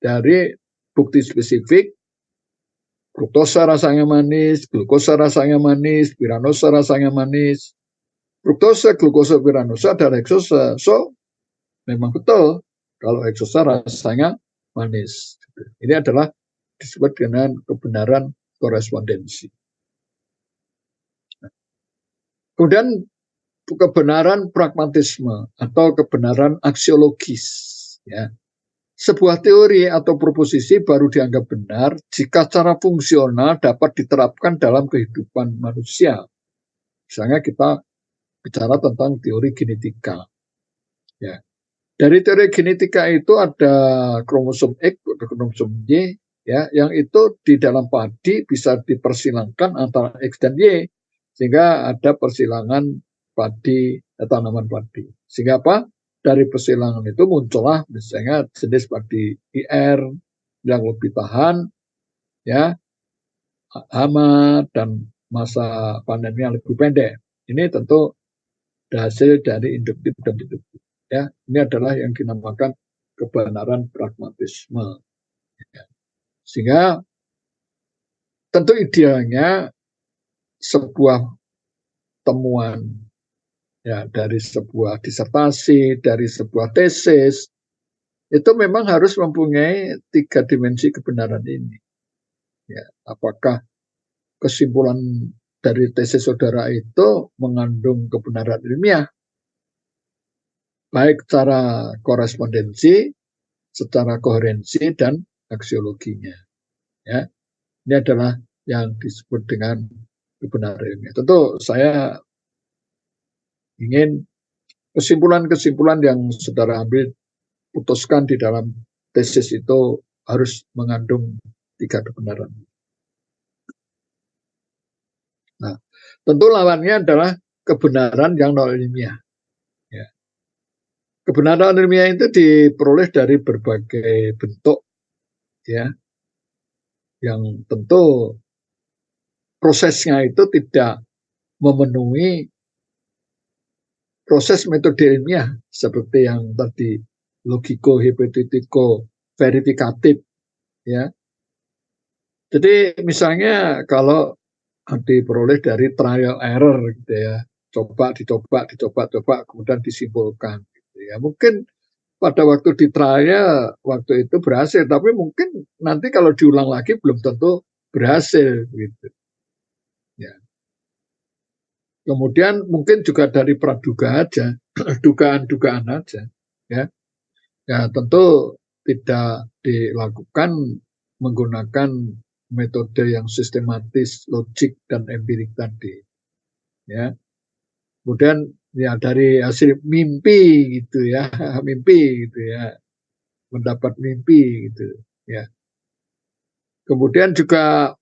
dari bukti spesifik, fruktose rasanya manis, glukose rasanya manis, piranose rasanya manis. Fruktose, glukose, piranose adalah heksosa. So, memang betul kalau heksosa rasanya manis. Ini adalah disebut dengan kebenaran korespondensi. Kemudian kebenaran pragmatisme atau kebenaran aksiologis. Ya. Sebuah teori atau proposisi baru dianggap benar jika secara fungsional dapat diterapkan dalam kehidupan manusia. Misalnya kita bicara tentang teori genetika. Ya. Dari teori genetika itu ada kromosom X, ada kromosom Y, ya, yang itu di dalam padi bisa dipersilangkan antara X dan Y, sehingga ada persilangan padi, tanaman padi. Sehingga apa? Dari persilangan itu muncullah misalnya jenis padi IR yang lebih tahan, ya, hama dan masa panennya lebih pendek. Ini tentu hasil dari induktif dan deduktif. Ya, ini adalah yang dinamakan kebenaran pragmatisme. Ya. Sehingga tentu idealnya sebuah temuan, ya, dari sebuah disertasi, dari sebuah tesis, itu memang harus mempunyai 3 dimensi kebenaran ini. Ya, apakah kesimpulan dari tesis saudara itu mengandung kebenaran ilmiah, baik secara korespondensi, secara koherensi, dan aksiologinya. Ya, ini adalah yang disebut dengan kebenaran ilmiah. Tentu saya ingin kesimpulan-kesimpulan yang saudara ambil, putuskan di dalam tesis itu harus mengandung 3 kebenaran. Nah, tentu lawannya adalah kebenaran yang non ilmiah. Ya. Kebenaran ilmiah itu diperoleh dari berbagai bentuk, ya, yang tentu prosesnya itu tidak memenuhi proses metode ilmiah seperti yang tadi logiko, hipotetiko, verifikatif, ya. Jadi misalnya kalau diperoleh dari trial error gitu ya, dicoba, kemudian disimpulkan gitu ya. Mungkin pada waktu di trial waktu itu berhasil, tapi mungkin nanti kalau diulang lagi belum tentu berhasil gitu. Ya. Kemudian mungkin juga dari praduga aja, dugaan-dugaan aja, ya. Ya tentu tidak dilakukan menggunakan metode yang sistematis, logik dan empirik tadi, ya. Kemudian ya dari hasil mimpi gitu ya, mimpi gitu ya, mendapat mimpi gitu ya. Kemudian juga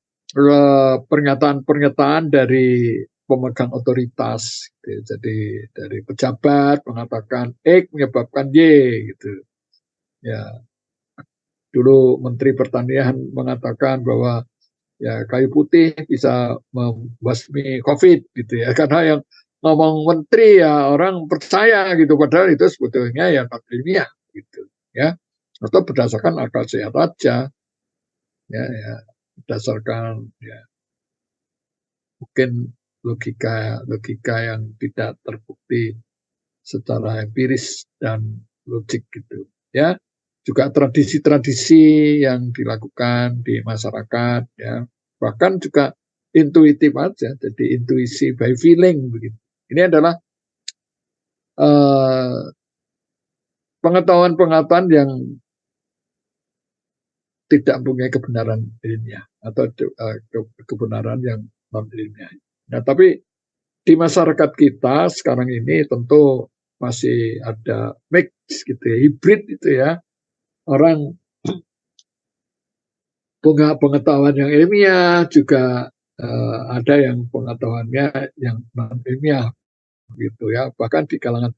pernyataan-pernyataan dari pemegang otoritas, gitu. Jadi dari pejabat mengatakan X menyebabkan Y gitu, ya. dulu Menteri Pertanian mengatakan bahwa ya kayu putih bisa membasmi COVID gitu ya, karena yang ngomong menteri ya orang percaya gitu, padahal itu sebetulnya ya non ilmiah gitu ya, atau berdasarkan akal sehat aja ya berdasarkan ya mungkin logika yang tidak terbukti secara empiris dan logik gitu ya, juga tradisi-tradisi yang dilakukan di masyarakat ya, bahkan juga intuitif aja, jadi intuisi by feeling begitu. Ini adalah pengetahuan-pengetahuan yang tidak mempunyai kebenaran ilmiah atau kebenaran yang non ilmiah. Nah, tapi di masyarakat kita sekarang ini tentu masih ada mix gitu ya, hibrid itu ya. Orang punya pengetahuan yang ilmiah, juga ada yang pengetahuannya yang non ilmiah gitu ya. Bahkan di kalangan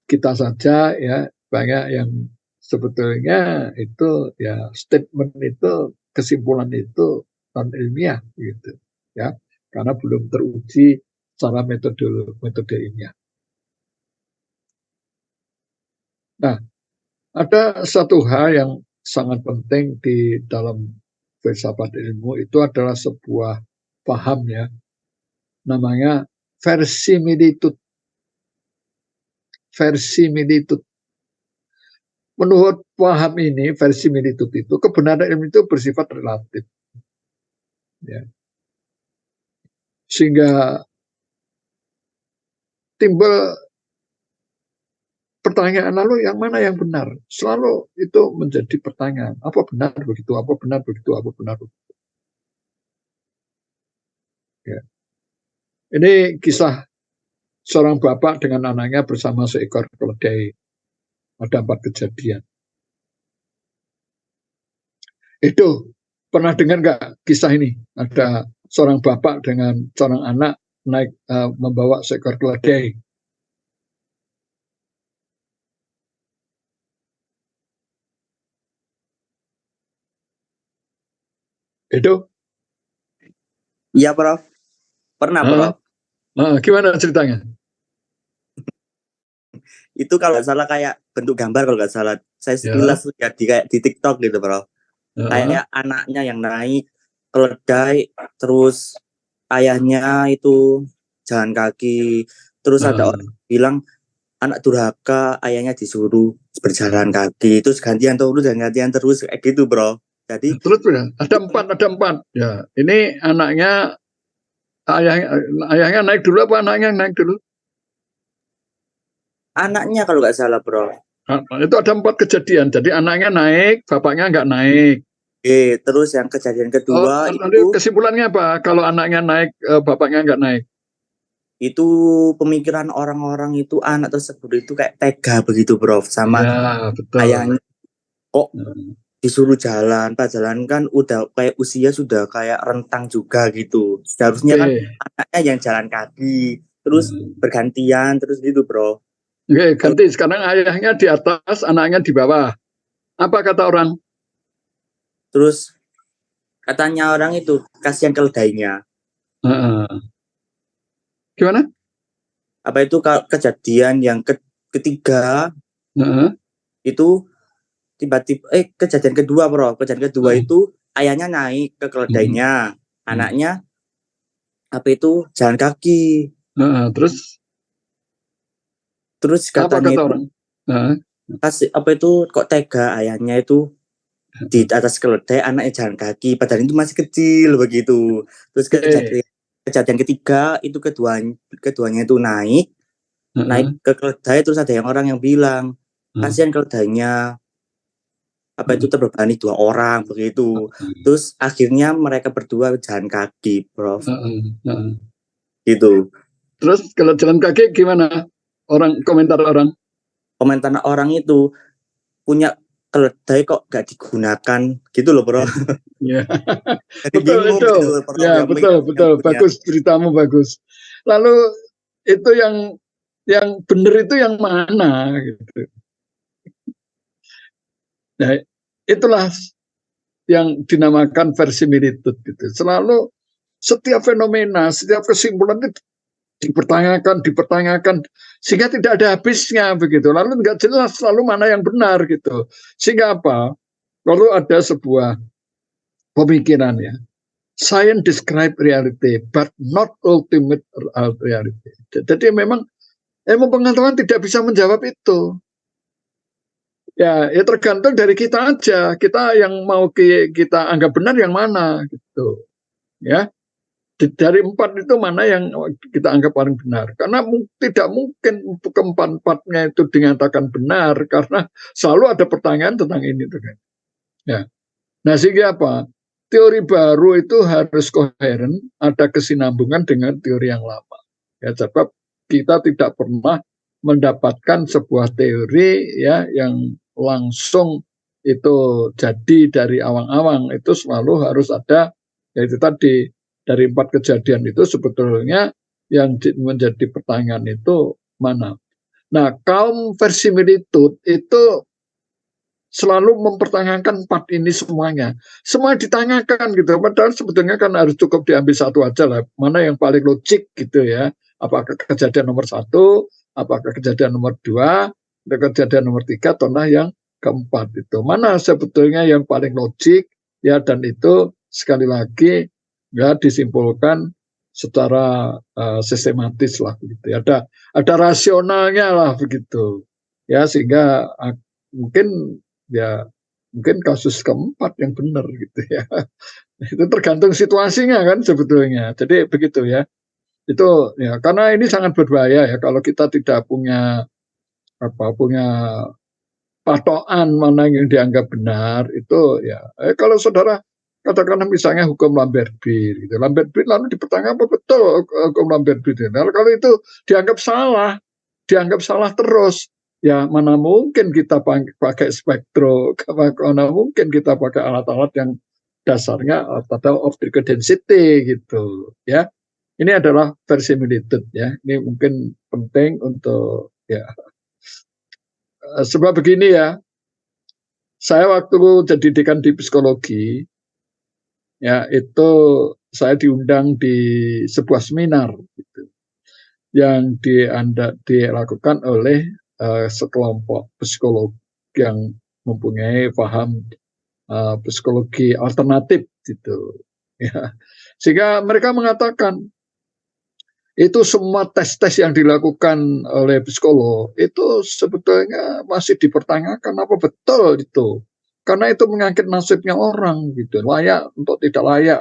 kita saja ya banyak yang sebetulnya itu ya statement itu, kesimpulan itu non ilmiah gitu ya, karena belum teruji secara metode ilmiah. Nah, ada satu hal yang sangat penting di dalam filsafat ilmu, itu adalah sebuah paham ya, namanya verisimilitude. Verisimilitude. Menurut paham ini, verisimilitude itu, kebenaran ilmu itu bersifat relatif. Ya. Sehingga timbul pertanyaan, lalu yang mana yang benar? Selalu itu menjadi pertanyaan. Apa benar begitu? Apa benar begitu? Apa benar begitu? Ya. Ini kisah seorang bapak dengan anaknya bersama seekor keledai. Ada 4 kejadian. Itu pernah dengar nggak kisah ini? Ada seorang bapak dengan seorang anak naik membawa seekor keledai. Itu? Iya, Prof. Pernah, Prof. Gimana ceritanya? Itu kalau nggak salah kayak bentuk gambar, kalau nggak salah. Saya sekilas lihat kayak di TikTok gitu, Prof. Kayak anaknya yang naik keledai, terus ayahnya itu jalan kaki, terus ada orang bilang anak durhaka, ayahnya disuruh berjalan kaki, terus gantian terus kayak gitu, Bro. Jadi terus ya, ada empat ya. Ini anaknya, ayahnya naik dulu apa anaknya naik dulu? Anaknya kalau nggak salah, Bro. Itu ada 4 kejadian. Jadi anaknya naik, bapaknya nggak naik. Terus yang kejadian kedua itu kesimpulannya apa? Kalau anaknya naik, bapaknya nggak naik. Itu pemikiran orang-orang itu, anak tersebut itu kayak tega begitu, Bro, sama betul. ayahnya. Kok disuruh jalan, padahal kan udah kayak usia sudah kayak rentang juga gitu. Seharusnya kan anaknya yang jalan kaki, terus bergantian, terus gitu, Bro. Ganti. Sekarang ayahnya di atas, anaknya di bawah. Apa kata orang? Terus katanya orang itu, kasihan keledainya. Gimana? Apa itu kejadian yang ketiga, itu tiba-tiba kejadian kedua, Bro. Kejadian kedua itu ayahnya naik ke keledainya, anaknya apa itu jalan kaki. Terus katanya apa kata itu orang? kasih apa itu kok tega ayahnya itu di atas keledai, anaknya jalan kaki, padahal itu masih kecil begitu. Terus kejadian ketiga itu keduanya itu naik ke keledai, terus ada orang yang bilang kasihan keledainya, apa itu terbebani 2 orang begitu. Terus akhirnya mereka berdua jalan kaki, Prof. Gitu. Terus kalau jalan kaki gimana? Komentar orang itu punya keledai kok gak digunakan gitu loh, Bro. Ya. Betul itu. Gitu, ya, betul. Bagus, ceritamu bagus. Lalu itu yang benar itu yang mana gitu. Nah, Itulah yang dinamakan verisimilitude gitu. Selalu setiap fenomena, setiap kesimpulan itu dipertanyakan, sehingga tidak ada habisnya begitu. Lalu nggak jelas selalu mana yang benar gitu. Sehingga apa? Lalu ada sebuah pemikiran ya. Science describe reality, but not ultimate reality. Jadi memang ilmu pengetahuan tidak bisa menjawab itu. Ya tergantung dari kita aja. Kita yang mau kita anggap benar yang mana gitu. Ya. Dari 4 itu mana yang kita anggap paling benar? Karena tidak mungkin keempat-empatnya itu dinyatakan benar karena selalu ada pertanyaan tentang ini tuh kan. Ya. Nah, sehingga apa? Teori baru itu harus koheren, ada kesinambungan dengan teori yang lama. Ya, sebab kita tidak pernah mendapatkan sebuah teori ya yang langsung itu jadi dari awang-awang. Itu selalu harus ada, yaitu tadi dari 4 kejadian itu sebetulnya yang menjadi pertanyaan itu mana. Nah, kaum verisimilitude itu selalu mempertanyakan 4 ini semuanya. Semua ditanyakan gitu. Padahal sebetulnya kan harus cukup diambil satu aja lah. Mana yang paling logik gitu ya. Apakah kejadian nomor 1, apakah kejadian nomor 2, atau kejadian nomor 3, atau yang keempat itu. Mana sebetulnya yang paling logik ya, dan itu sekali lagi ya disimpulkan secara sistematis lah begitu. Ada rasionalnya lah begitu. Ya sehingga mungkin kasus keempat yang benar gitu ya. Itu tergantung situasinya kan sebetulnya. Jadi begitu ya. Itu ya karena ini sangat berbahaya ya kalau kita tidak punya patokan mana yang dianggap benar itu ya. Kalau saudara katakanlah misalnya hukum Lambert-Beer gitu. Lambert-Beer lalu dipertanyakan apa betul hukum Lambert-Beer. Nah, kalau itu dianggap salah terus, ya mana mungkin kita pakai spektro, mana mungkin kita pakai alat-alat yang dasarnya particle optical density gitu ya. Ini adalah verisimilitude ya. Ini mungkin penting untuk ya. Sebab begini ya. Saya waktu jadi dekan di psikologi ya itu saya diundang di sebuah seminar gitu, yang dilakukan oleh sekelompok psikolog yang mempunyai paham psikologi alternatif gitu ya. Sehingga mereka mengatakan itu semua tes-tes yang dilakukan oleh psikolog itu sebetulnya masih dipertanyakan apa betul itu. Karena itu mengangkat nasibnya orang gitu, layak untuk tidak layak.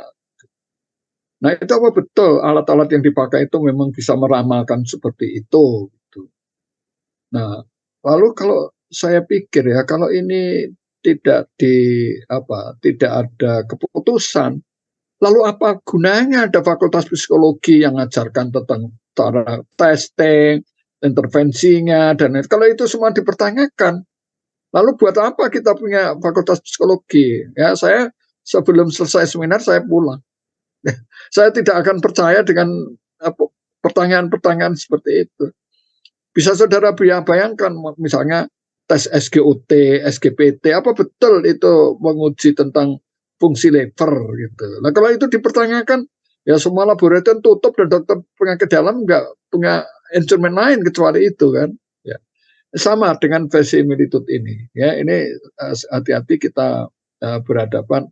Nah itu apa betul alat-alat yang dipakai itu memang bisa meramalkan seperti itu. Gitu. Nah lalu kalau saya pikir ya kalau ini tidak ada keputusan, lalu apa gunanya ada fakultas psikologi yang mengajarkan tentang cara testing, intervensinya dan kalau itu semua dipertanyakan. Lalu buat apa kita punya fakultas psikologi? Ya, saya sebelum selesai seminar saya pulang. Saya tidak akan percaya dengan pertanyaan-pertanyaan seperti itu. Bisa saudara bayangkan misalnya tes SGOT, SGPT, apa betul itu menguji tentang fungsi lever gitu. Nah kalau itu dipertanyakan, ya semua laboratorium tutup dan dokter penyakit dalam nggak punya instrumen lain kecuali itu kan. Sama dengan verisimilitude ini ya, ini hati-hati kita berhadapan,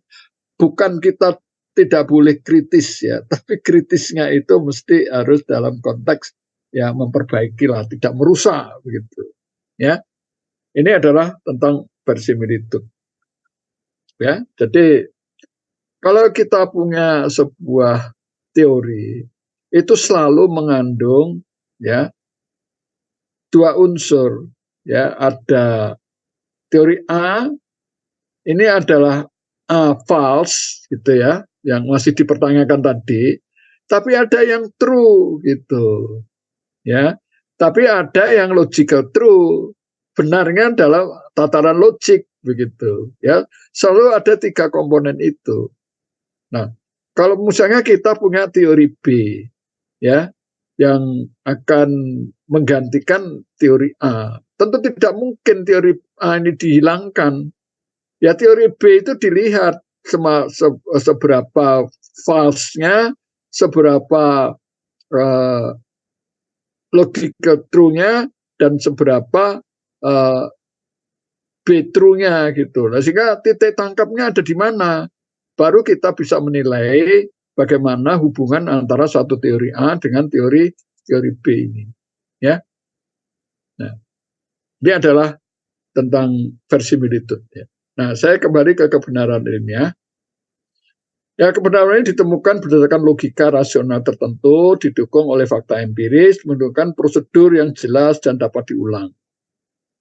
bukan kita tidak boleh kritis ya, tapi kritisnya itu mesti harus dalam konteks ya memperbaiki lah, tidak merusak begitu ya. Ini adalah tentang verisimilitude ya. Jadi kalau kita punya sebuah teori itu selalu mengandung ya 2 unsur. Ya, ada teori A, ini adalah A false gitu ya, yang masih dipertanyakan tadi, tapi ada yang true gitu. Ya. Tapi ada yang logical true, benarnya dalam tataran logik begitu ya. Selalu ada 3 komponen itu. Nah, kalau misalnya kita punya teori B ya, yang akan menggantikan teori A. Tentu tidak mungkin teori A ini dihilangkan. Ya teori B itu dilihat seberapa false-nya, seberapa logical true-nya, dan seberapa B true-nya gitu. Nah, sehingga titik tangkapnya ada di mana? Baru kita bisa menilai bagaimana hubungan antara satu teori A dengan teori B ini. Ya. Nah, ini adalah tentang verisimilitude. Ya. Nah, saya kembali ke kebenaran ilmiah. Ya, kebenaran ini ditemukan berdasarkan logika rasional tertentu, didukung oleh fakta empiris, menunjukkan prosedur yang jelas dan dapat diulang.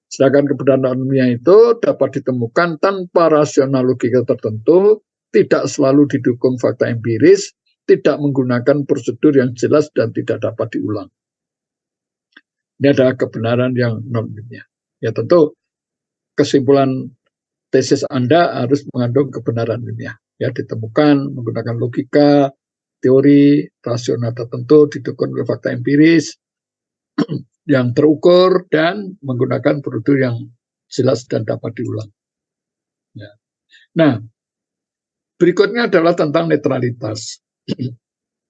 Sedangkan kebenaran ilmiah itu dapat ditemukan tanpa rasional logika tertentu, tidak selalu didukung fakta empiris, tidak menggunakan prosedur yang jelas dan tidak dapat diulang. Ini adalah kebenaran yang non-ilmiah. Ya tentu kesimpulan tesis Anda harus mengandung kebenaran ilmiah. Ya ditemukan menggunakan logika, teori, rasional tertentu didukung oleh fakta empiris yang terukur dan menggunakan prosedur yang jelas dan dapat diulang. Ya. Nah, berikutnya adalah tentang netralitas.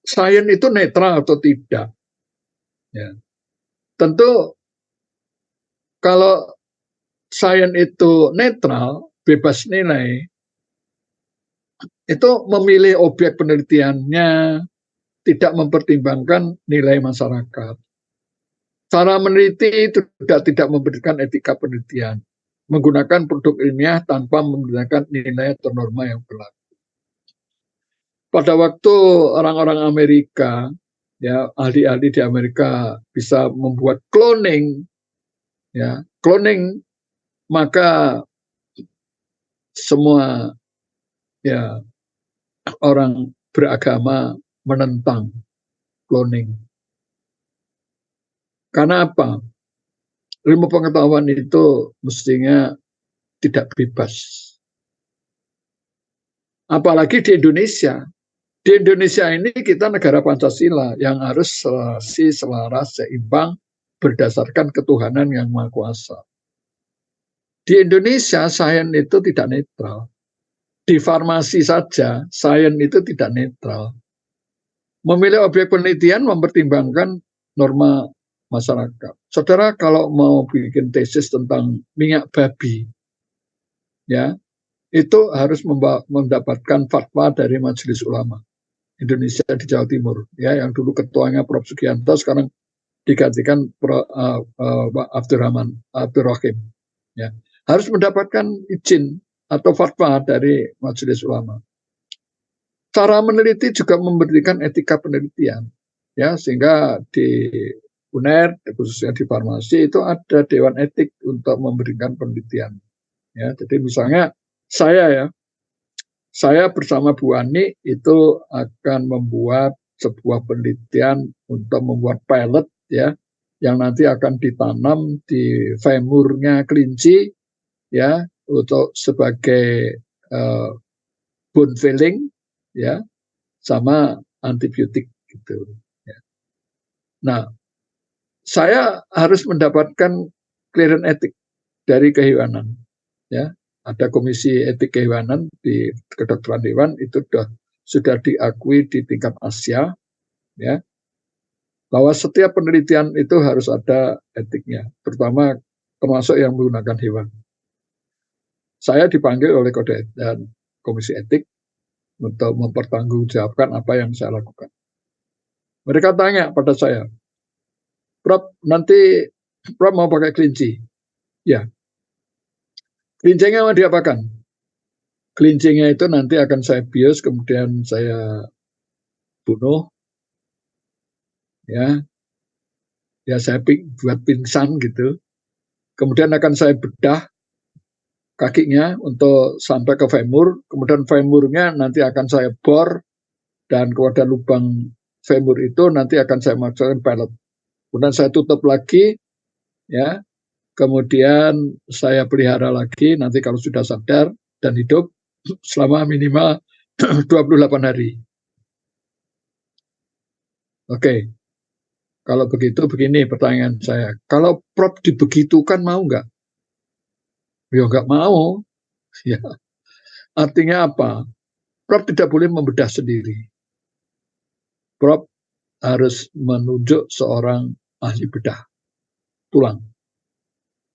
Sains itu netral atau tidak? Ya. Tentu kalau sains itu netral, bebas nilai, itu memilih objek penelitiannya, tidak mempertimbangkan nilai masyarakat. Cara meneliti itu tidak memberikan etika penelitian, menggunakan produk ilmiah tanpa menggunakan nilai atau norma yang berlaku. Pada waktu orang-orang Amerika, ya ahli-ahli di Amerika bisa membuat cloning, ya cloning, maka semua ya orang beragama menentang cloning. Karena apa? Ilmu pengetahuan itu mestinya tidak bebas. Apalagi di Indonesia. Di Indonesia ini kita negara Pancasila yang harus selaras, seimbang, berdasarkan ketuhanan yang Maha Kuasa. Di Indonesia, sains itu tidak netral. Di farmasi saja, sains itu tidak netral. Memilih objek penelitian mempertimbangkan norma masyarakat. Saudara kalau mau bikin tesis tentang minyak babi, ya itu harus mendapatkan fatwa dari Majelis Ulama Indonesia di Jawa Timur, ya yang dulu ketuanya Prof. Sugianto, sekarang digantikan Prof. Abdurrahim. Ya, harus mendapatkan izin atau fatwa dari Majelis Ulama. Cara meneliti juga memberikan etika penelitian, ya sehingga di UNER, khususnya di farmasi itu ada dewan etik untuk memberikan penelitian. Ya, jadi misalnya saya bersama Bu Ani itu akan membuat sebuah penelitian untuk membuat pellet, ya, yang nanti akan ditanam di femurnya kelinci, ya, untuk sebagai bone filling, ya, sama antibiotik gitu. Ya. Nah, saya harus mendapatkan clearance etik dari kehewanan, ya. Ada komisi etik kehewanan di kedokteran hewan itu sudah diakui di tingkat Asia, ya, bahwa setiap penelitian itu harus ada etiknya, terutama termasuk yang menggunakan hewan. Saya dipanggil oleh kode dan komisi etik untuk mempertanggungjawabkan apa yang saya lakukan. Mereka tanya pada saya, Prof, nanti Prof mau pakai kelinci? Ya. Kelincinya mau diapakan? Kelincinya itu nanti akan saya bius, kemudian saya bunuh, ya saya buat pingsan gitu. Kemudian akan saya bedah kakinya untuk sampai ke femur, kemudian femurnya nanti akan saya bor, dan kepada lubang femur itu nanti akan saya masukkan pellet. Kemudian saya tutup lagi, ya. Kemudian saya pelihara lagi nanti kalau sudah sadar dan hidup selama minimal 28 hari. Oke. Kalau begitu begini pertanyaan saya. Kalau Prof dibegitukan mau nggak? Ya nggak mau. Ya. Artinya apa? Prof tidak boleh membedah sendiri. Prof harus menunjuk seorang ahli bedah tulang.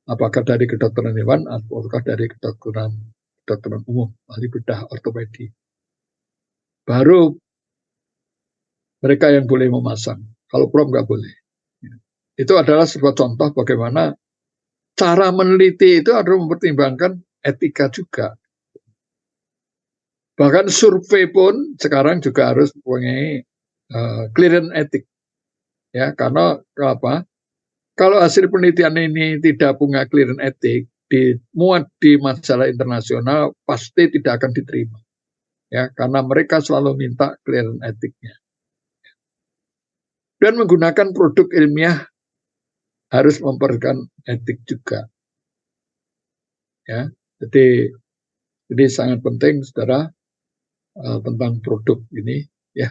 Apakah dari kedokteran hewan ataukah dari kedokteran umum, ahli bedah ortopedi. Baru mereka yang boleh memasang. Kalau Prof nggak boleh. Itu adalah sebuah contoh bagaimana cara meneliti itu harus mempertimbangkan etika juga. Bahkan survei pun sekarang juga harus mempunyai clearance etik. Ya, karena apa? Kalau hasil penelitian ini tidak punya clearance etik, dimuat di majalah internasional pasti tidak akan diterima. Ya, karena mereka selalu minta clearance etiknya. Dan menggunakan produk ilmiah harus memperhatikan etik juga. Ya, jadi sangat penting, saudara, tentang produk ini. Ya,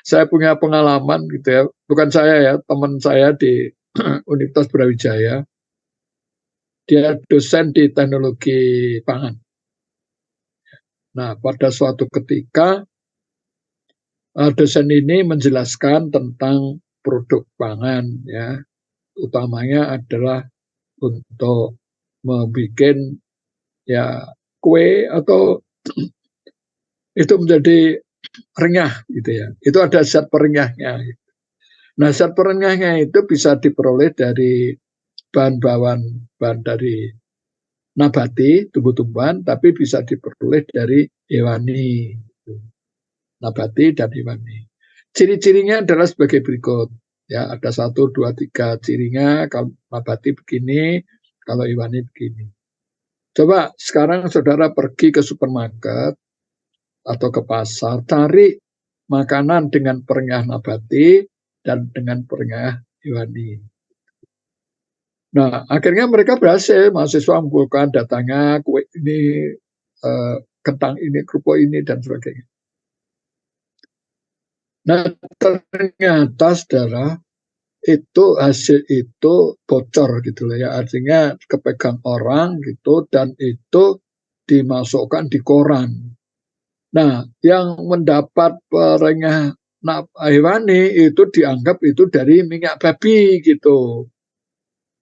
saya punya pengalaman gitu ya, bukan saya ya, teman saya di Universitas Brawijaya, dia dosen di teknologi pangan. Nah, pada suatu ketika dosen ini menjelaskan tentang produk pangan, ya, utamanya adalah untuk membuat ya kue atau itu menjadi renyah gitu ya. Itu ada zat perenyahnya. Nah, zat perenyahnya itu bisa diperoleh dari bahan dari nabati, tumbuh-tumbuhan, tapi bisa diperoleh dari hewani. Nabati dan hewani. Ciri-cirinya adalah sebagai berikut. Ya, ada 1, 2, 3 cirinya. Kalau nabati begini, kalau hewani begini. Coba sekarang saudara pergi ke supermarket atau ke pasar, cari makanan dengan perenyah nabati dan dengan perenyah hewani. Nah, akhirnya mereka berhasil, mahasiswa mengumpulkan datanya, kue ini, kentang ini, kerupuk ini, dan sebagainya. Nah, ternyata saudara, itu hasil itu bocor gitu loh ya, artinya kepegang orang gitu, dan itu dimasukkan di koran. Nah, yang mendapat perenyah hewani itu dianggap itu dari minyak babi gitu.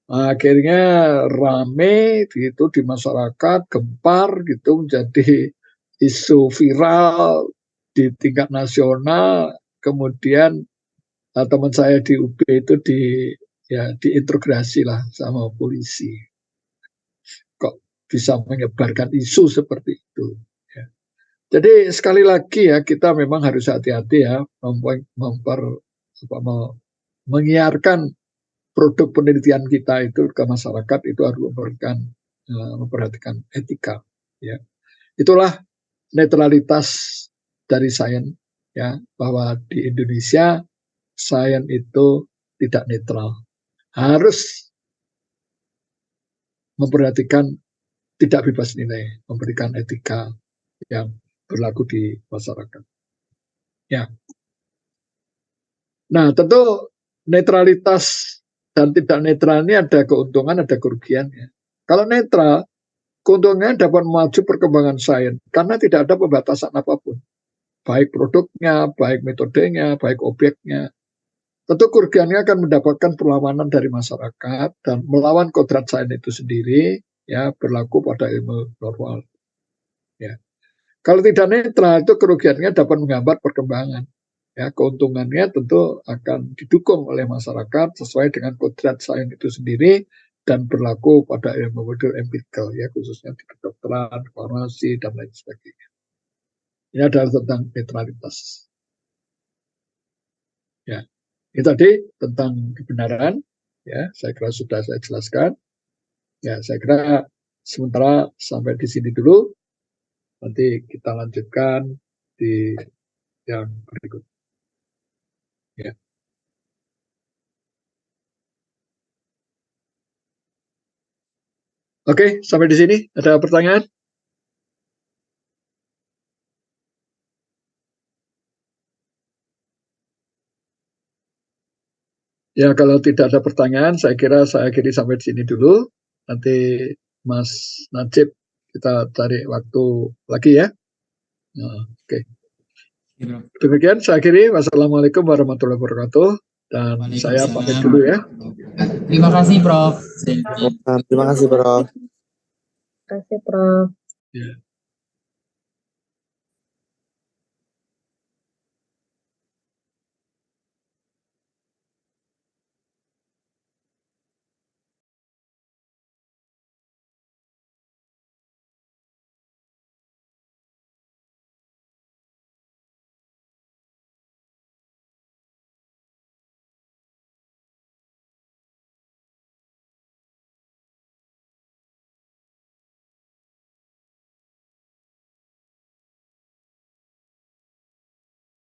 Akhirnya rame gitu di masyarakat, gempar gitu, menjadi isu viral di tingkat nasional. Kemudian teman saya di UB itu diintegrasi lah sama polisi. Kok bisa menyebarkan isu seperti itu? Ya. Jadi sekali lagi ya, kita memang harus hati-hati ya menyiarkan produk penelitian kita itu ke masyarakat, itu harus memperhatikan etika. Ya. Itulah netralitas dari sains, ya, bahwa di Indonesia sains itu tidak netral, harus memperhatikan tidak bebas nilai, memberikan etika yang berlaku di masyarakat. Ya. Nah, tentu netralitas dan tidak netral ini ada keuntungan, ada kerugiannya. Kalau netral, keuntungannya dapat memacu perkembangan sains karena tidak ada pembatasan apapun, baik produknya, baik metodenya, baik objeknya. Tentu kerugiannya akan mendapatkan perlawanan dari masyarakat dan melawan kodrat sains itu sendiri, ya, berlaku pada ilmu normal. Ya. Kalau tidak netral, itu kerugiannya dapat menghambat perkembangan. Ya, keuntungannya tentu akan didukung oleh masyarakat sesuai dengan kodrat sains itu sendiri dan berlaku pada ilmu model empirikal, ya, khususnya di kedokteran, farmasi, dan lain sebagainya. Ini adalah tentang netralitas. Ya, ini tadi tentang kebenaran. Ya, saya kira sudah saya jelaskan. Ya, saya kira sementara sampai di sini dulu. Nanti kita lanjutkan di yang berikut. Ya. Oke, sampai di sini. Ada pertanyaan? Ya, kalau tidak ada pertanyaan, saya kira saya akhiri sampai di sini dulu. Nanti Mas Najib kita cari waktu lagi ya. Nah, oke. Ya, Bro. Demikian saya akhiri. Wassalamualaikum warahmatullahi wabarakatuh. Dan saya pamit dulu ya. Terima kasih, Prof. Terima kasih, Bro. Terima kasih, Prof. Ya.